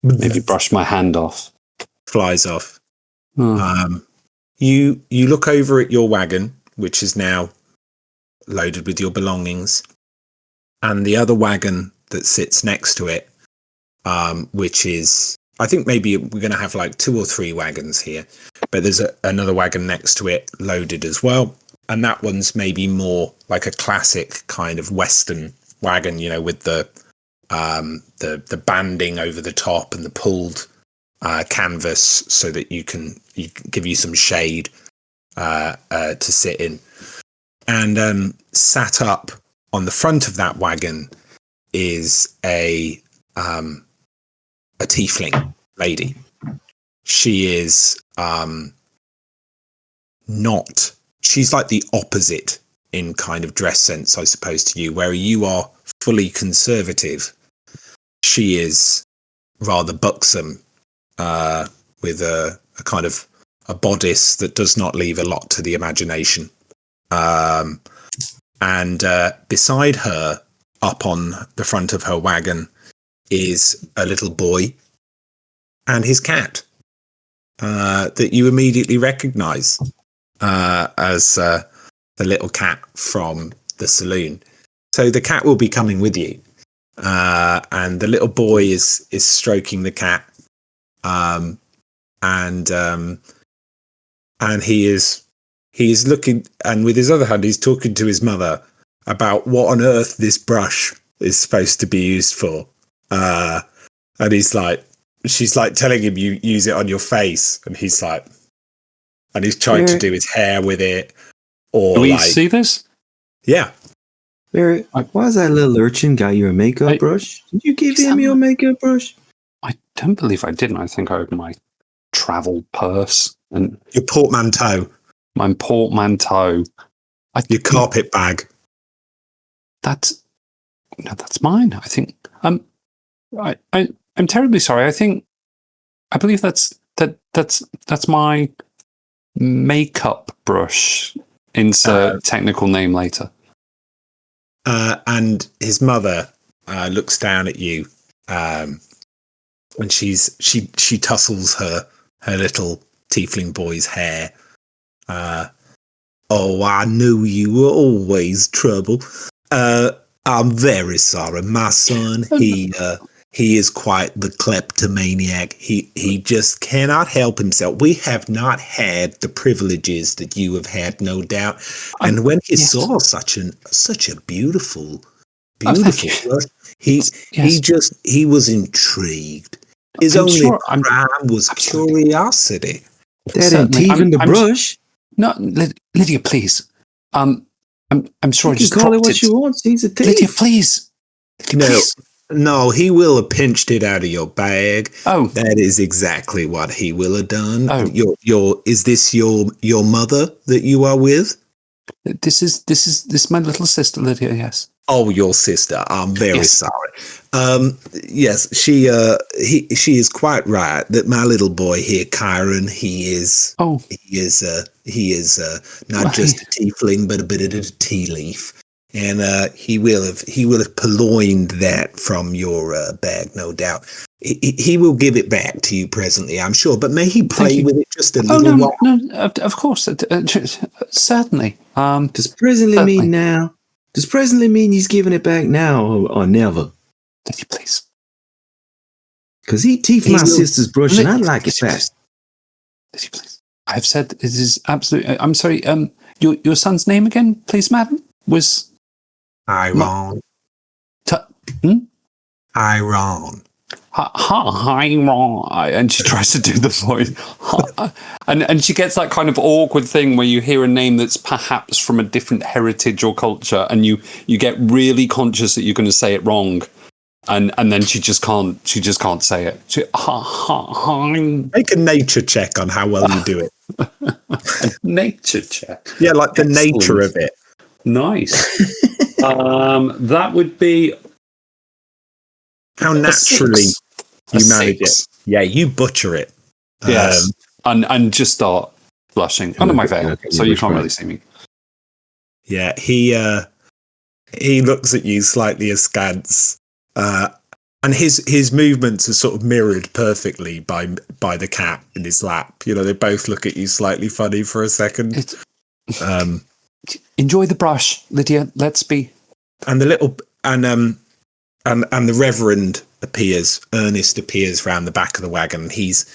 maybe brush my hand off. Flies off. You look over at your wagon, which is now loaded with your belongings, and the other wagon that sits next to it, which is, I think maybe we're going to have like 2 or 3 wagons here, but there's another wagon next to it loaded as well, and that one's maybe more like a classic kind of Western wagon, you know, with the banding over the top and the pulled canvas so that you can give you some shade to sit in. And sat up on the front of that wagon is a tiefling lady. She is not. She's like the opposite in kind of dress sense, I suppose, to you, where you are fully conservative. She is rather buxom, with a kind of a bodice that does not leave a lot to the imagination. And beside her, up on the front of her wagon, is a little boy and his cat that you immediately recognize as the little cat from the saloon. So the cat will be coming with you, and the little boy is stroking the cat, and he is looking, and with his other hand he's talking to his mother about what on earth this brush is supposed to be used for, and she's like telling him, you use it on your face, and he's like, and he's trying to do his hair with it. Or do we see this? Yeah. Barry, why has that little urchin got you a makeup brush? Did you give him your makeup brush? I don't believe I didn't. I think I opened my travel purse and your portmanteau. My portmanteau. Your carpet bag. That's mine. I think. I'm terribly sorry. I believe that's my makeup brush. Insert technical name later. And his mother looks down at you, and she tussles her little tiefling boy's hair. Oh, I knew you were always trouble. I'm very sorry, my son. He is quite the kleptomaniac. He just cannot help himself. We have not had the privileges that you have had, no doubt. And when he saw such a beautiful brush, he was intrigued. His only crime was curiosity. That ain't teeth in the brush. No, Lydia, please. I'm sure I just call it what you want. He's a thief. Lydia, please. No, he will have pinched it out of your bag. Oh, that is exactly what he will have done. Oh, is this your mother that you are with? This is my little sister, Lydia. Yes. Oh, your sister. I'm very sorry. Yes, she is quite right that my little boy here, Kyron, he is not just a tiefling, but a bit of a tea leaf. And he will have purloined that from your bag, no doubt. He will give it back to you presently, I'm sure. But may he play with it just a little while? No, of course, certainly. Does presently mean now? Does presently mean he's giving it back now or never? Did you please? Because he teeth my sister's brush, and I like it fast. Did you please? I have said it is absolutely. I'm sorry. Your son's name again, please, madam, was. Iron. Iron. Hi, and she tries to do the voice, and she gets that kind of awkward thing where you hear a name that's perhaps from a different heritage or culture, and you get really conscious that you're going to say it wrong, and then she just can't say it. Make a nature check on how well you do it. A nature check. Yeah, like the nature of it. Nice. That would be how naturally you manage it. Yeah, you butcher it. Yes, and just start blushing under my veil, so you can't really see me. Yeah, he looks at you slightly askance, and his movements are sort of mirrored perfectly by the cat in his lap. You know, they both look at you slightly funny for a second. Enjoy the brush, Lydia. Let's be. And the little and the Reverend appears. Ernest appears round the back of the wagon. He's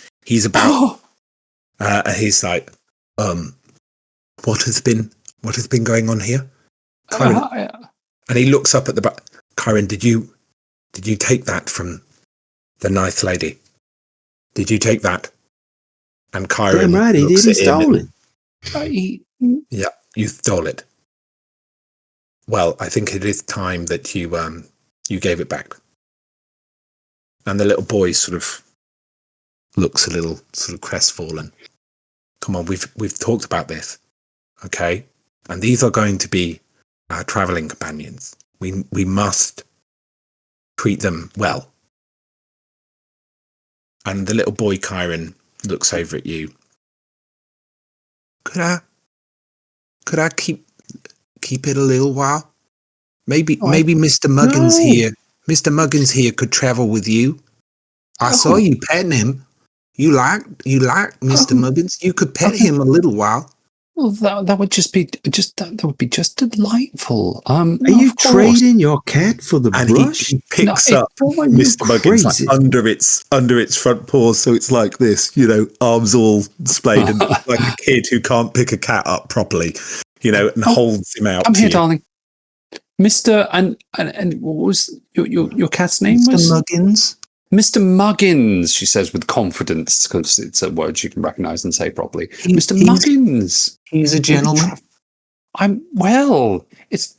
about. He's like, what has been going on here, Kyron? And he looks up at the back. Kyron, did you take that from the ninth lady? Did you take that? And Kyron, damn right, he did. He stole it. Yeah, you stole it. well, I think it is time that you gave it back. And the little boy sort of looks a little sort of crestfallen. Come on, we've talked about this, okay? And these are going to be our traveling companions. We must treat them well. And the little boy Kyron looks over at you. Could I keep it a little while? Maybe Mr. Muggins here. Mr. Muggins here could travel with you. I saw you petting him. You like Mr. Muggins. You could pet him a little while. Well, that would just be that would be just delightful. Are you trading your cat for the brush? He picks up Mr. Muggins under its front paws, so it's like this, arms all splayed, and like a kid who can't pick a cat up properly, and holds him out. I'm here, darling. Mr. and what was your cat's name? Mr. Muggins. Mr. Muggins, she says with confidence, because it's a word she can recognise and say properly. Mr. Muggins. He's a gentleman. It's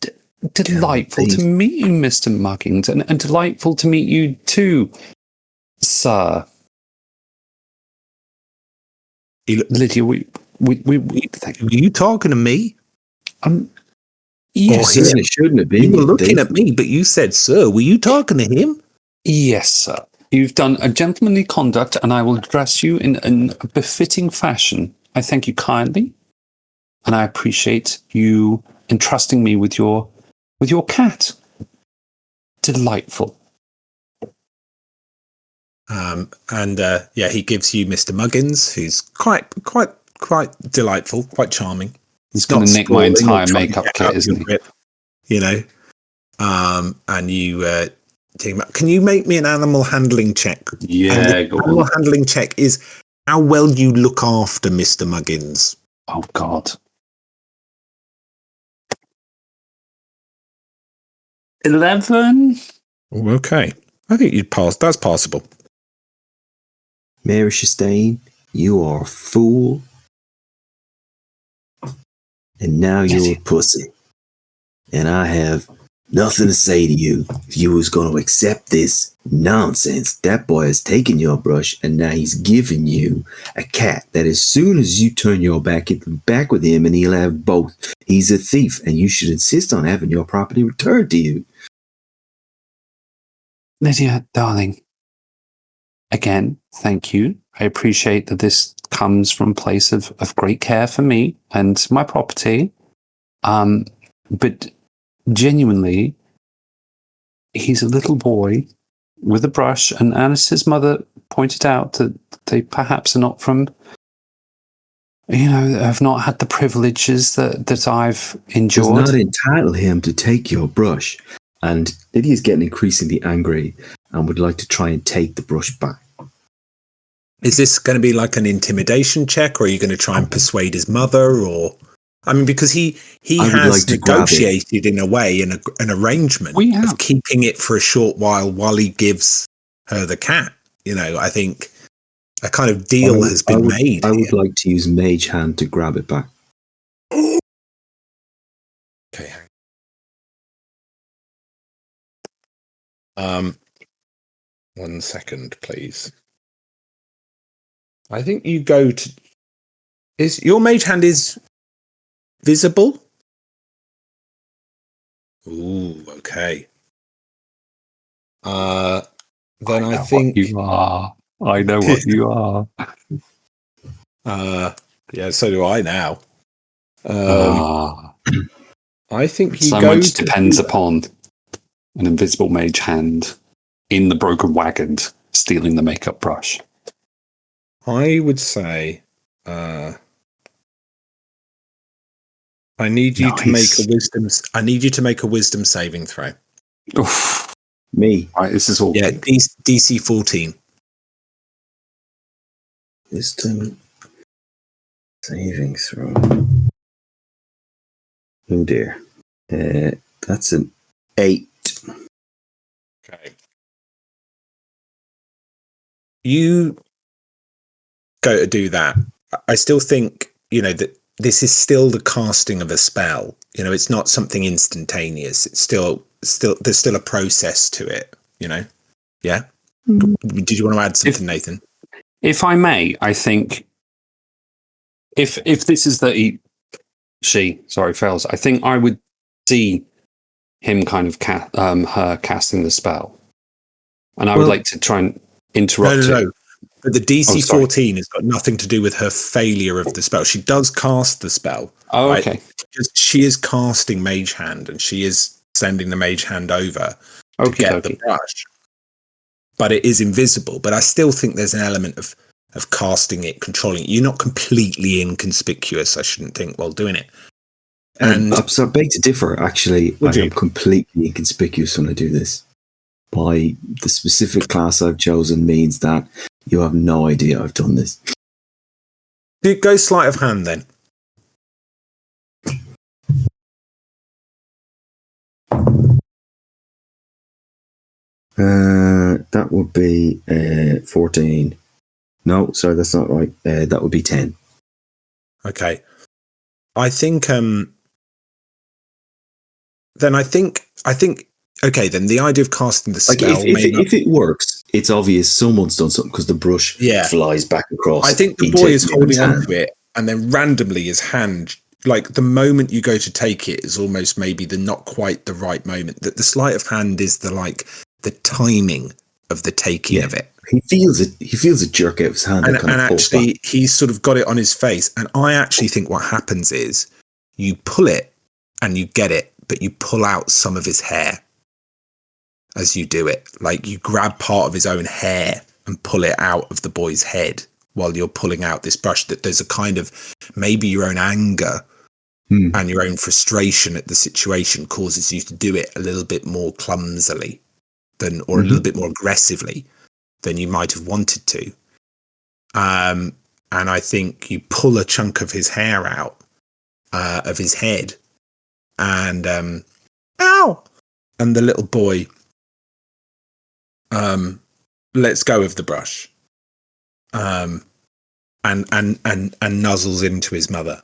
delightful to meet you, Mr. Muggins, and delightful to meet you too, sir. Lydia, we thank you. Were you talking to me? Yes. It shouldn't have been. You were looking at me, but you said, sir. Were you talking to him? Yes, sir. You've done a gentlemanly conduct, and I will address you in a befitting fashion. I thank you kindly, and I appreciate you entrusting me with your cat. Delightful. He gives you Mr. Muggins, who's quite delightful, quite charming. He's going to nick my entire makeup kit, isn't he? And you. Can you make me an animal handling check? Yeah, go on. Animal handling check is how well you look after Mr. Muggins. Oh, God. 11. Okay. I think you'd pass. That's passable. Mary Chastain, you are a fool. And now you're a pussy. And I have nothing to say to you if you was going to accept this nonsense. That boy has taken your brush and now he's giving you a cat that as soon as you turn your back with him and he'll have both. He's a thief and you should insist on having your property returned to you. Lydia, darling, again, thank you. I appreciate that this comes from a place of great care for me and my property. But genuinely, he's a little boy with a brush, and as his mother pointed out, that they perhaps are not from, have not had the privileges that I've enjoyed. Does not entitle him to take your brush. And Lydia's getting increasingly angry and would like to try and take the brush back. Is this going to be like an intimidation check, or are you going to try and persuade his mother, or? I mean, because he has negotiated in a way an arrangement of keeping it for a short while he gives her the cat. I think a kind of deal has been made. I would like to use Mage Hand to grab it back. Okay. 1 second, please. I think you go to. Is your Mage Hand is visible? Ooh, okay. Then I think you are. I know what you are. Yeah, so do I now. I think you so go much depends upon an invisible mage hand in the broken wagon stealing the makeup brush. I would say I need you to make a wisdom. I need you to make a wisdom saving throw. Oof. Me. Right, this is all. Yeah, DC 14. Wisdom saving throw. Oh dear. That's an 8. Okay. You go to do that. I still think, that this is still the casting of a spell. You know, it's not something instantaneous. It's still there's still a process to it. You know, yeah. Did you want to add something, Nathan? If I may, I think if this is she fails, I think I would see him kind of her casting the spell, and I would like to try and interrupt it. No. But the DC 14 has got nothing to do with her failure of the spell. She does cast the spell. Oh, right? Okay. Because she is casting Mage Hand, and she is sending the Mage Hand over to get the brush. But it is invisible. But I still think there's an element of casting it, controlling it. You're not completely inconspicuous, I shouldn't think, while doing it. And so I beg to differ, actually. I am completely inconspicuous when I do this. By the specific class I've chosen means that you have no idea I've done this. Go sleight of hand then. That would be 14. No, sorry, that's not right. That would be 10. Okay. I think okay, then the idea of casting the spell... If it works, it's obvious someone's done something because the brush flies back across. I think the boy is holding onto it, and then randomly his hand, like the moment you go to take it is almost maybe not quite the right moment. That the sleight of hand is the timing of the taking of it. He feels it. He feels a jerk out of his hand, and actually he's sort of got it on his face. And I actually think what happens is you pull it and you get it, but you pull out some of his hair as you do it. Like you grab part of his own hair and pull it out of the boy's head while you're pulling out this brush. That there's a kind of maybe your own anger and your own frustration at the situation causes you to do it a little bit more clumsily or a little bit more aggressively than you might have wanted to. And I think you pull a chunk of his hair out of his head and ow! And the little boy lets go of the brush and nuzzles into his mother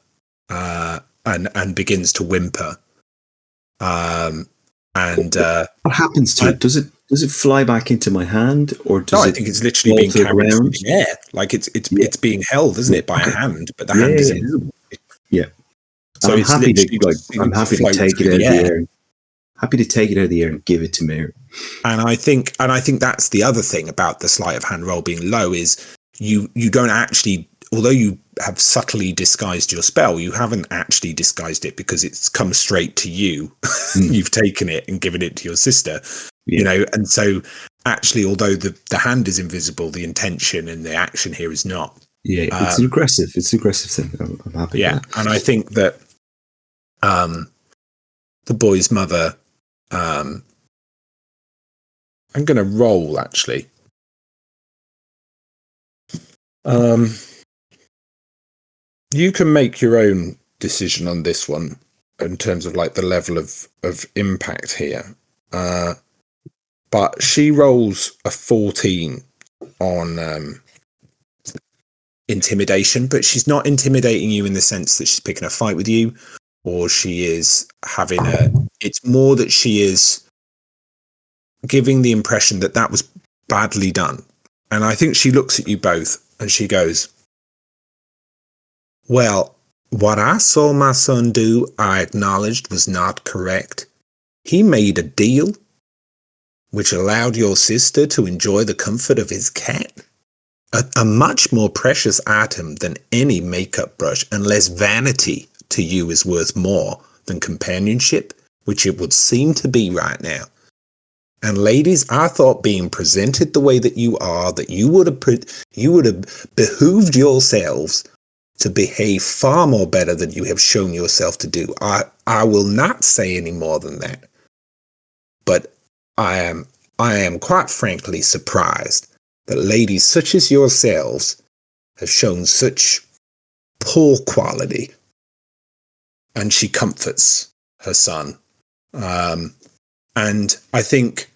and begins to whimper. What happens to it? Does it fly back into my hand, or does I think it's literally being carried through the air. Like it's being held, isn't it, by a hand? But the hand is invisible. Yeah. So I'm happy to take it out of the air. Happy to take it out of the air and give it to Mary. And I think that's the other thing about the sleight of hand roll being low is you don't actually, although you have subtly disguised your spell, you haven't actually disguised it because it's come straight to you. You've taken it and given it to your sister, you know. And so actually, although the hand is invisible, the intention and the action here is not. Yeah, it's an aggressive thing. I'm happy. Yeah, with that. And I think that the boy's mother. I'm going to roll actually. You can make your own decision on this one in terms of like the level of impact here. But she rolls a 14 on intimidation, but she's not intimidating you in the sense that she's picking a fight with you or she is having it's more that she is giving the impression that was badly done. And I think she looks at you both and she goes, well, what I saw my son do, I acknowledged was not correct. He made a deal which allowed your sister to enjoy the comfort of his cat. A much more precious item than any makeup brush, unless vanity to you is worth more than companionship, which it would seem to be right now. And ladies, I thought being presented the way that you are, that you would have behooved yourselves to behave far more better than you have shown yourself to do. I will not say any more than that. But I am quite frankly surprised that ladies such as yourselves have shown such poor quality. And she comforts her son. And I think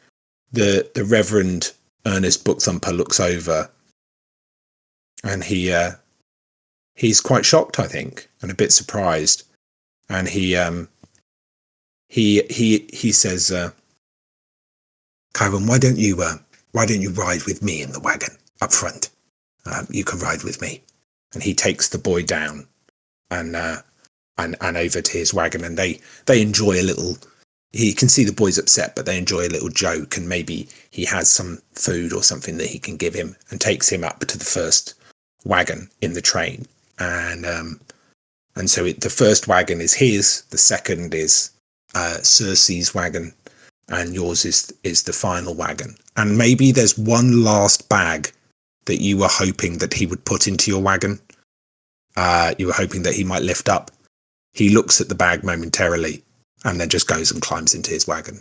the Reverend Ernest Bookthumper looks over and he he's quite shocked, I think, and a bit surprised. And he says, Caravan, why don't you ride with me in the wagon up front? You can ride with me. And he takes the boy down and over to his wagon, and they enjoy a little. He can see the boy's upset, but they enjoy a little joke, and maybe he has some food or something that he can give him, and takes him up to the first wagon in the train. And so the first wagon is his, the second is Cersei's wagon, and yours is the final wagon. And maybe there's one last bag that you were hoping that he would put into your wagon. You were hoping that he might lift up. He looks at the bag momentarily and then just goes and climbs into his wagon,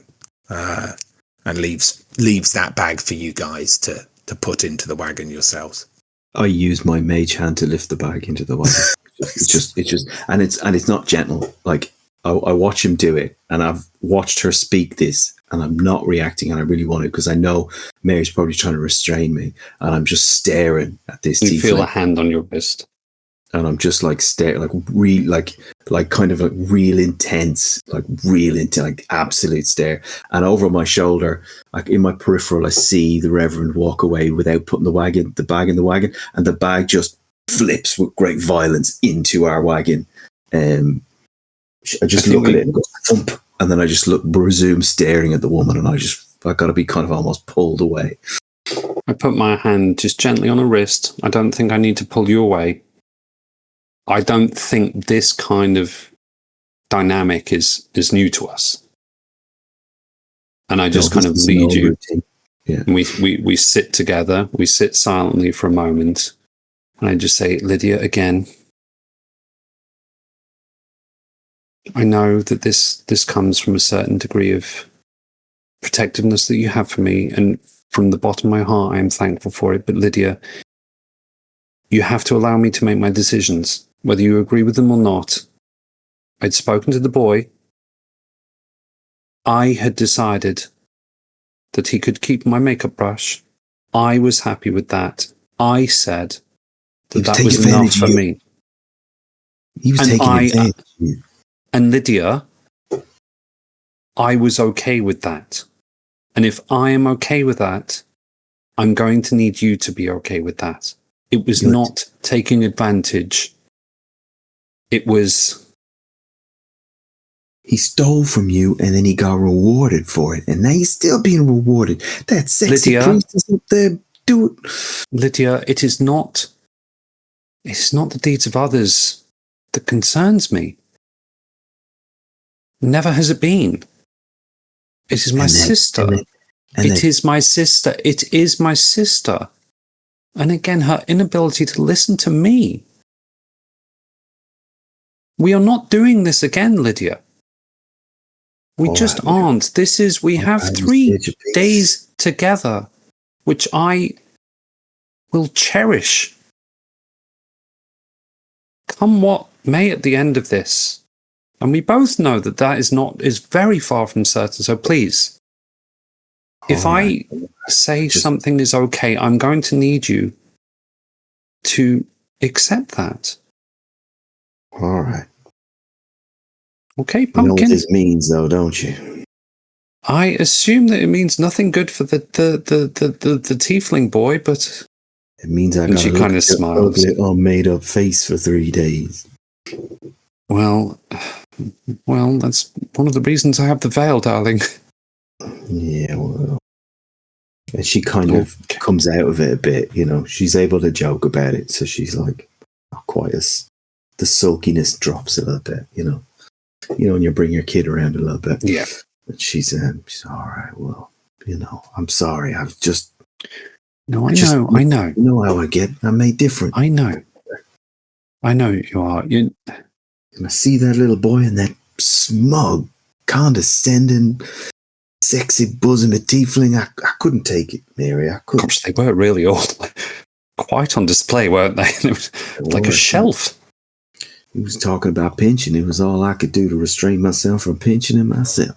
and leaves that bag for you guys to put into the wagon yourselves. I use my mage hand to lift the bag into the wagon. It's just, and it's not gentle. Like I watch him do it, and I've watched her speak this, and I'm not reacting, and I really want to, because I know Mary's probably trying to restrain me, and I'm just staring at this. You feel a hand on your wrist, and I'm just like staring, like kind of like real intense, like absolute stare. And over my shoulder, like in my peripheral, I see the Reverend walk away without putting the bag in the wagon, and the bag just flips with great violence into our wagon. I just look at it and go thump, and then I just resume staring at the woman, and I got to be kind of almost pulled away. I put my hand just gently on her wrist. I don't think I need to pull you away. I don't think this kind of dynamic is new to us. And I just kind of lead you. Yeah. And we sit together. We sit silently for a moment. And I just say, Lydia, again, I know that this comes from a certain degree of protectiveness that you have for me. And from the bottom of my heart, I am thankful for it. But Lydia, you have to allow me to make my decisions, whether you agree with them or not. I'd spoken to the boy. I had decided that he could keep my makeup brush. I was happy with that. I said that was enough for me. He was taking advantage of you. And Lydia, I was okay with that. And if I am okay with that, I'm going to need you to be okay with that. It was not taking advantage. It was... He stole from you, and then he got rewarded for it. And now he's still being rewarded. That sexy priestess up there, do it. Lydia, it's not the deeds of others that concerns me. Never has it been. It is my sister. It is my sister. It is my sister. And again, her inability to listen to me. We are not doing this again, Lydia. We just aren't. We have 3 days together, which I will cherish. Come what may at the end of this. And we both know that is very far from certain. So please, if I say something is okay, I'm going to need you to accept that. All right. Okay, Pumpkin. You know what this means, though, don't you? I assume that it means nothing good for the tiefling boy, but it means I got kind of smiles. Ugly, made-up face for 3 days. Well, that's one of the reasons I have the veil, darling. Yeah, well, and she kind of comes out of it a bit. You know, she's able to joke about it, so she's like, not quite as the sulkiness drops a little bit. You know, when you bring your kid around a little bit. Yeah. But she's all right. Well, I'm sorry. I've just. No, I know. You know how I get. I'm made different. I know you are. And I see that little boy and that smug, condescending, sexy bosom of tiefling. I couldn't take it, Mary. I couldn't. Gosh, they were really all quite on display, weren't they? It was like a shelf. He was talking about pinching. It was all I could do to restrain myself from pinching him myself.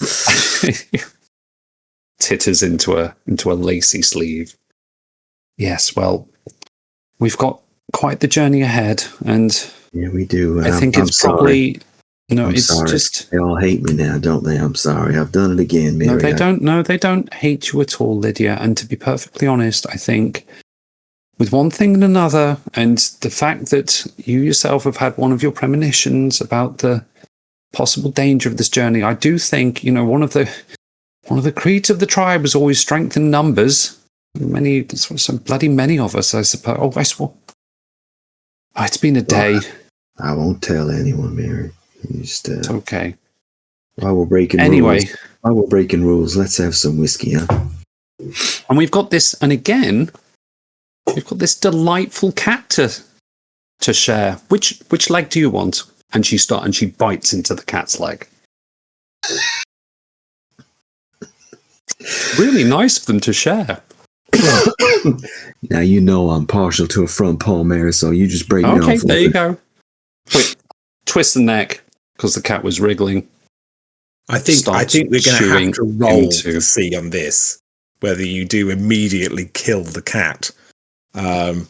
Titters into a lacy sleeve. Yes, well, we've got quite the journey ahead, and yeah, we do. I think it's probably it's sorry. just they all hate me now, don't they? I'm sorry. I've done it again, Mary. No, they don't. No, they don't hate you at all, Lydia. And to be perfectly honest, I think with one thing and another, and the fact that you yourself have had one of your premonitions about the possible danger of this journey, I do think one of the creeds of the tribe was always strength in numbers. So bloody many of us, I suppose. Oh, I swore. Oh, it's been a day. I won't tell anyone, Mary. It's okay. While we're breaking rules, let's have some whiskey, huh? And we've got this, and again, we've got this delightful cat to share. Which leg do you want? And she bites into the cat's leg. Really nice of them to share. Now you know I'm partial to a front paw, Mary, so you just break me off. Okay, there you go. Wait, twist the neck because the cat was wriggling. I think we're going to have to roll to see on this whether you do immediately kill the cat. Can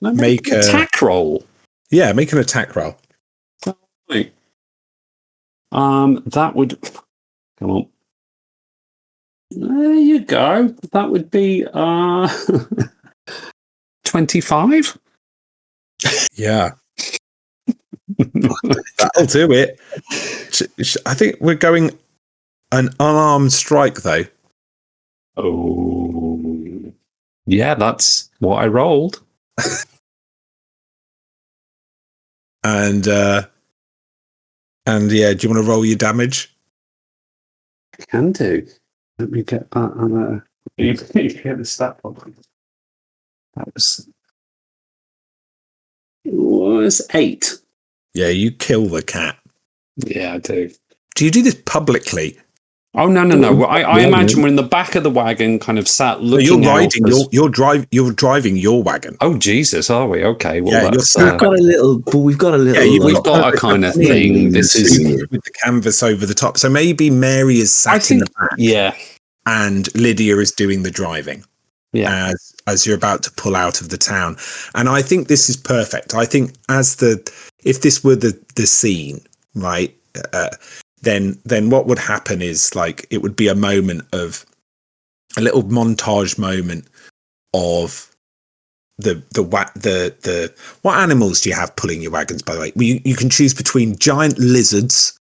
I make an attack roll? Yeah, make an attack roll. Right. That would come on. There you go. That would be 25. Yeah. That'll do it. I think we're going an unarmed strike, though. Oh, yeah, that's what I rolled. And yeah, do you want to roll your damage? I can do. Let me get that. You get the stat block. That was 8. Yeah, you kill the cat. Yeah, I do. Do you do this publicly? Oh no! I imagine we're in the back of the wagon, kind of sat looking. You're riding. You're driving your wagon. Oh Jesus, are we? Okay. Well, yeah, we've got a little. Yeah, we've got a kind of thing. This is with the canvas over the top. So maybe Mary is sat in the back. Yeah. And Lydia is doing the driving. Yeah. As you're about to pull out of the town, and I think this is perfect. I think if this were the scene, right? Then what would happen is like it would be a moment of a little montage moment of the what animals do you have pulling your wagons, by the way? You can choose between giant lizards,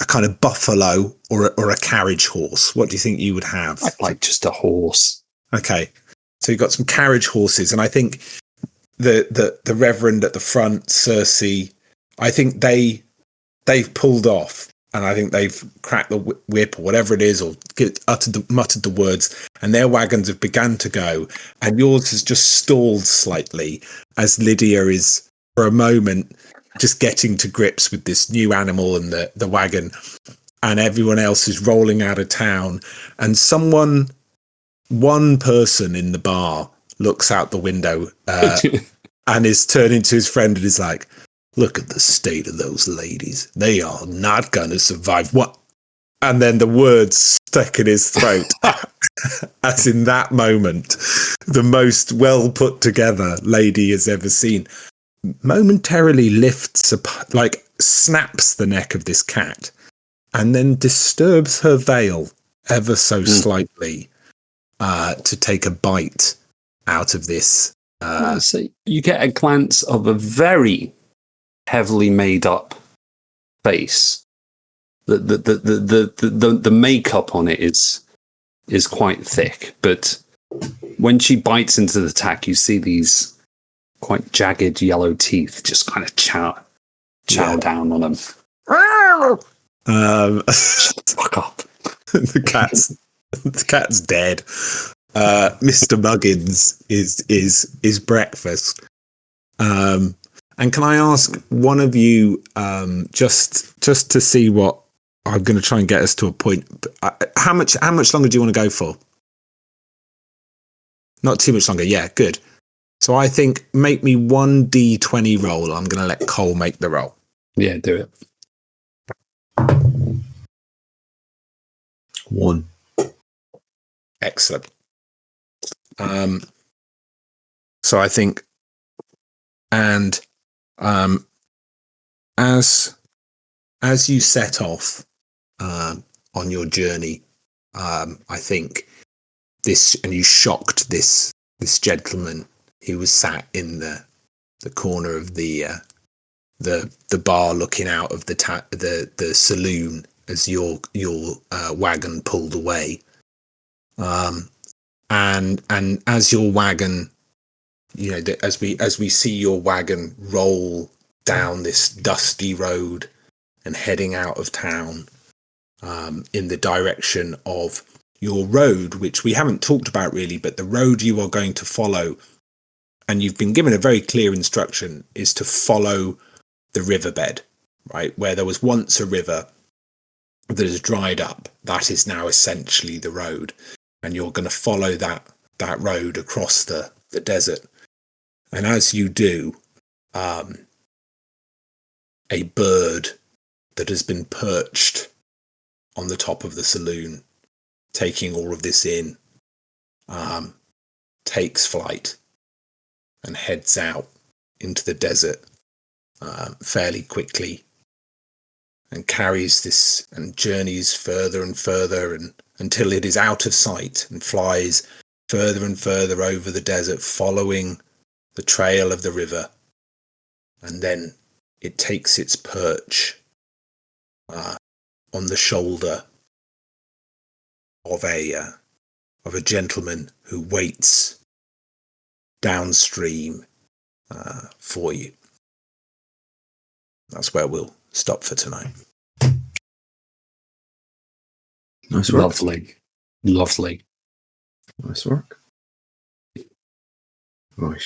a kind of buffalo, or a carriage horse. What do you think you would have? I'd like just a horse. Okay, so you've got some carriage horses, and I think the Reverend at the front, Cersei, I think they've pulled off. And I think they've cracked the whip or whatever it is, or muttered the words, and their wagons have begun to go. And yours has just stalled slightly as Lydia is, for a moment, just getting to grips with this new animal and the wagon. And everyone else is rolling out of town. And one person in the bar looks out the window and is turning to his friend and is like, "Look at the state of those ladies. They are not going to survive." What? And then the words stuck in his throat. As in that moment, the most well put together lady has ever seen. Momentarily lifts like snaps the neck of this cat and then disturbs her veil ever so slightly to take a bite out of this. So you get a glance of a very heavily made up face. The makeup on it is quite thick, but when she bites into the tack, you see these quite jagged yellow teeth just kind of chow down on them. Fuck up. The cat's dead. Mr. Muggins is breakfast. And can I ask one of you, just to see what I'm going to try and get us to a point? How much longer do you want to go for? Not too much longer. Yeah, good. So I think make me 1d20 roll. I'm going to let Cole make the roll. Yeah, do it. 1. Excellent. So I think And as you set off on your journey, I think and you shocked this gentleman who was sat in the corner of the bar, looking out of the saloon as your wagon pulled away. And as your wagon, as we see your wagon roll down this dusty road and heading out of town, in the direction of your road, which we haven't talked about really, but the road you are going to follow, and you've been given a very clear instruction, is to follow the riverbed, right? Where there was once a river that has dried up, that is now essentially the road. And you're going to follow that road across the desert. And as you do, a bird that has been perched on the top of the saloon, taking all of this in, takes flight and heads out into the desert fairly quickly, and carries this and journeys further and further, and until it is out of sight, and flies further and further over the desert, following the trail of the river. And then it takes its perch on the shoulder of a gentleman who waits downstream for you. That's where we'll stop for tonight. Nice work. Lovely. Nice work. Right.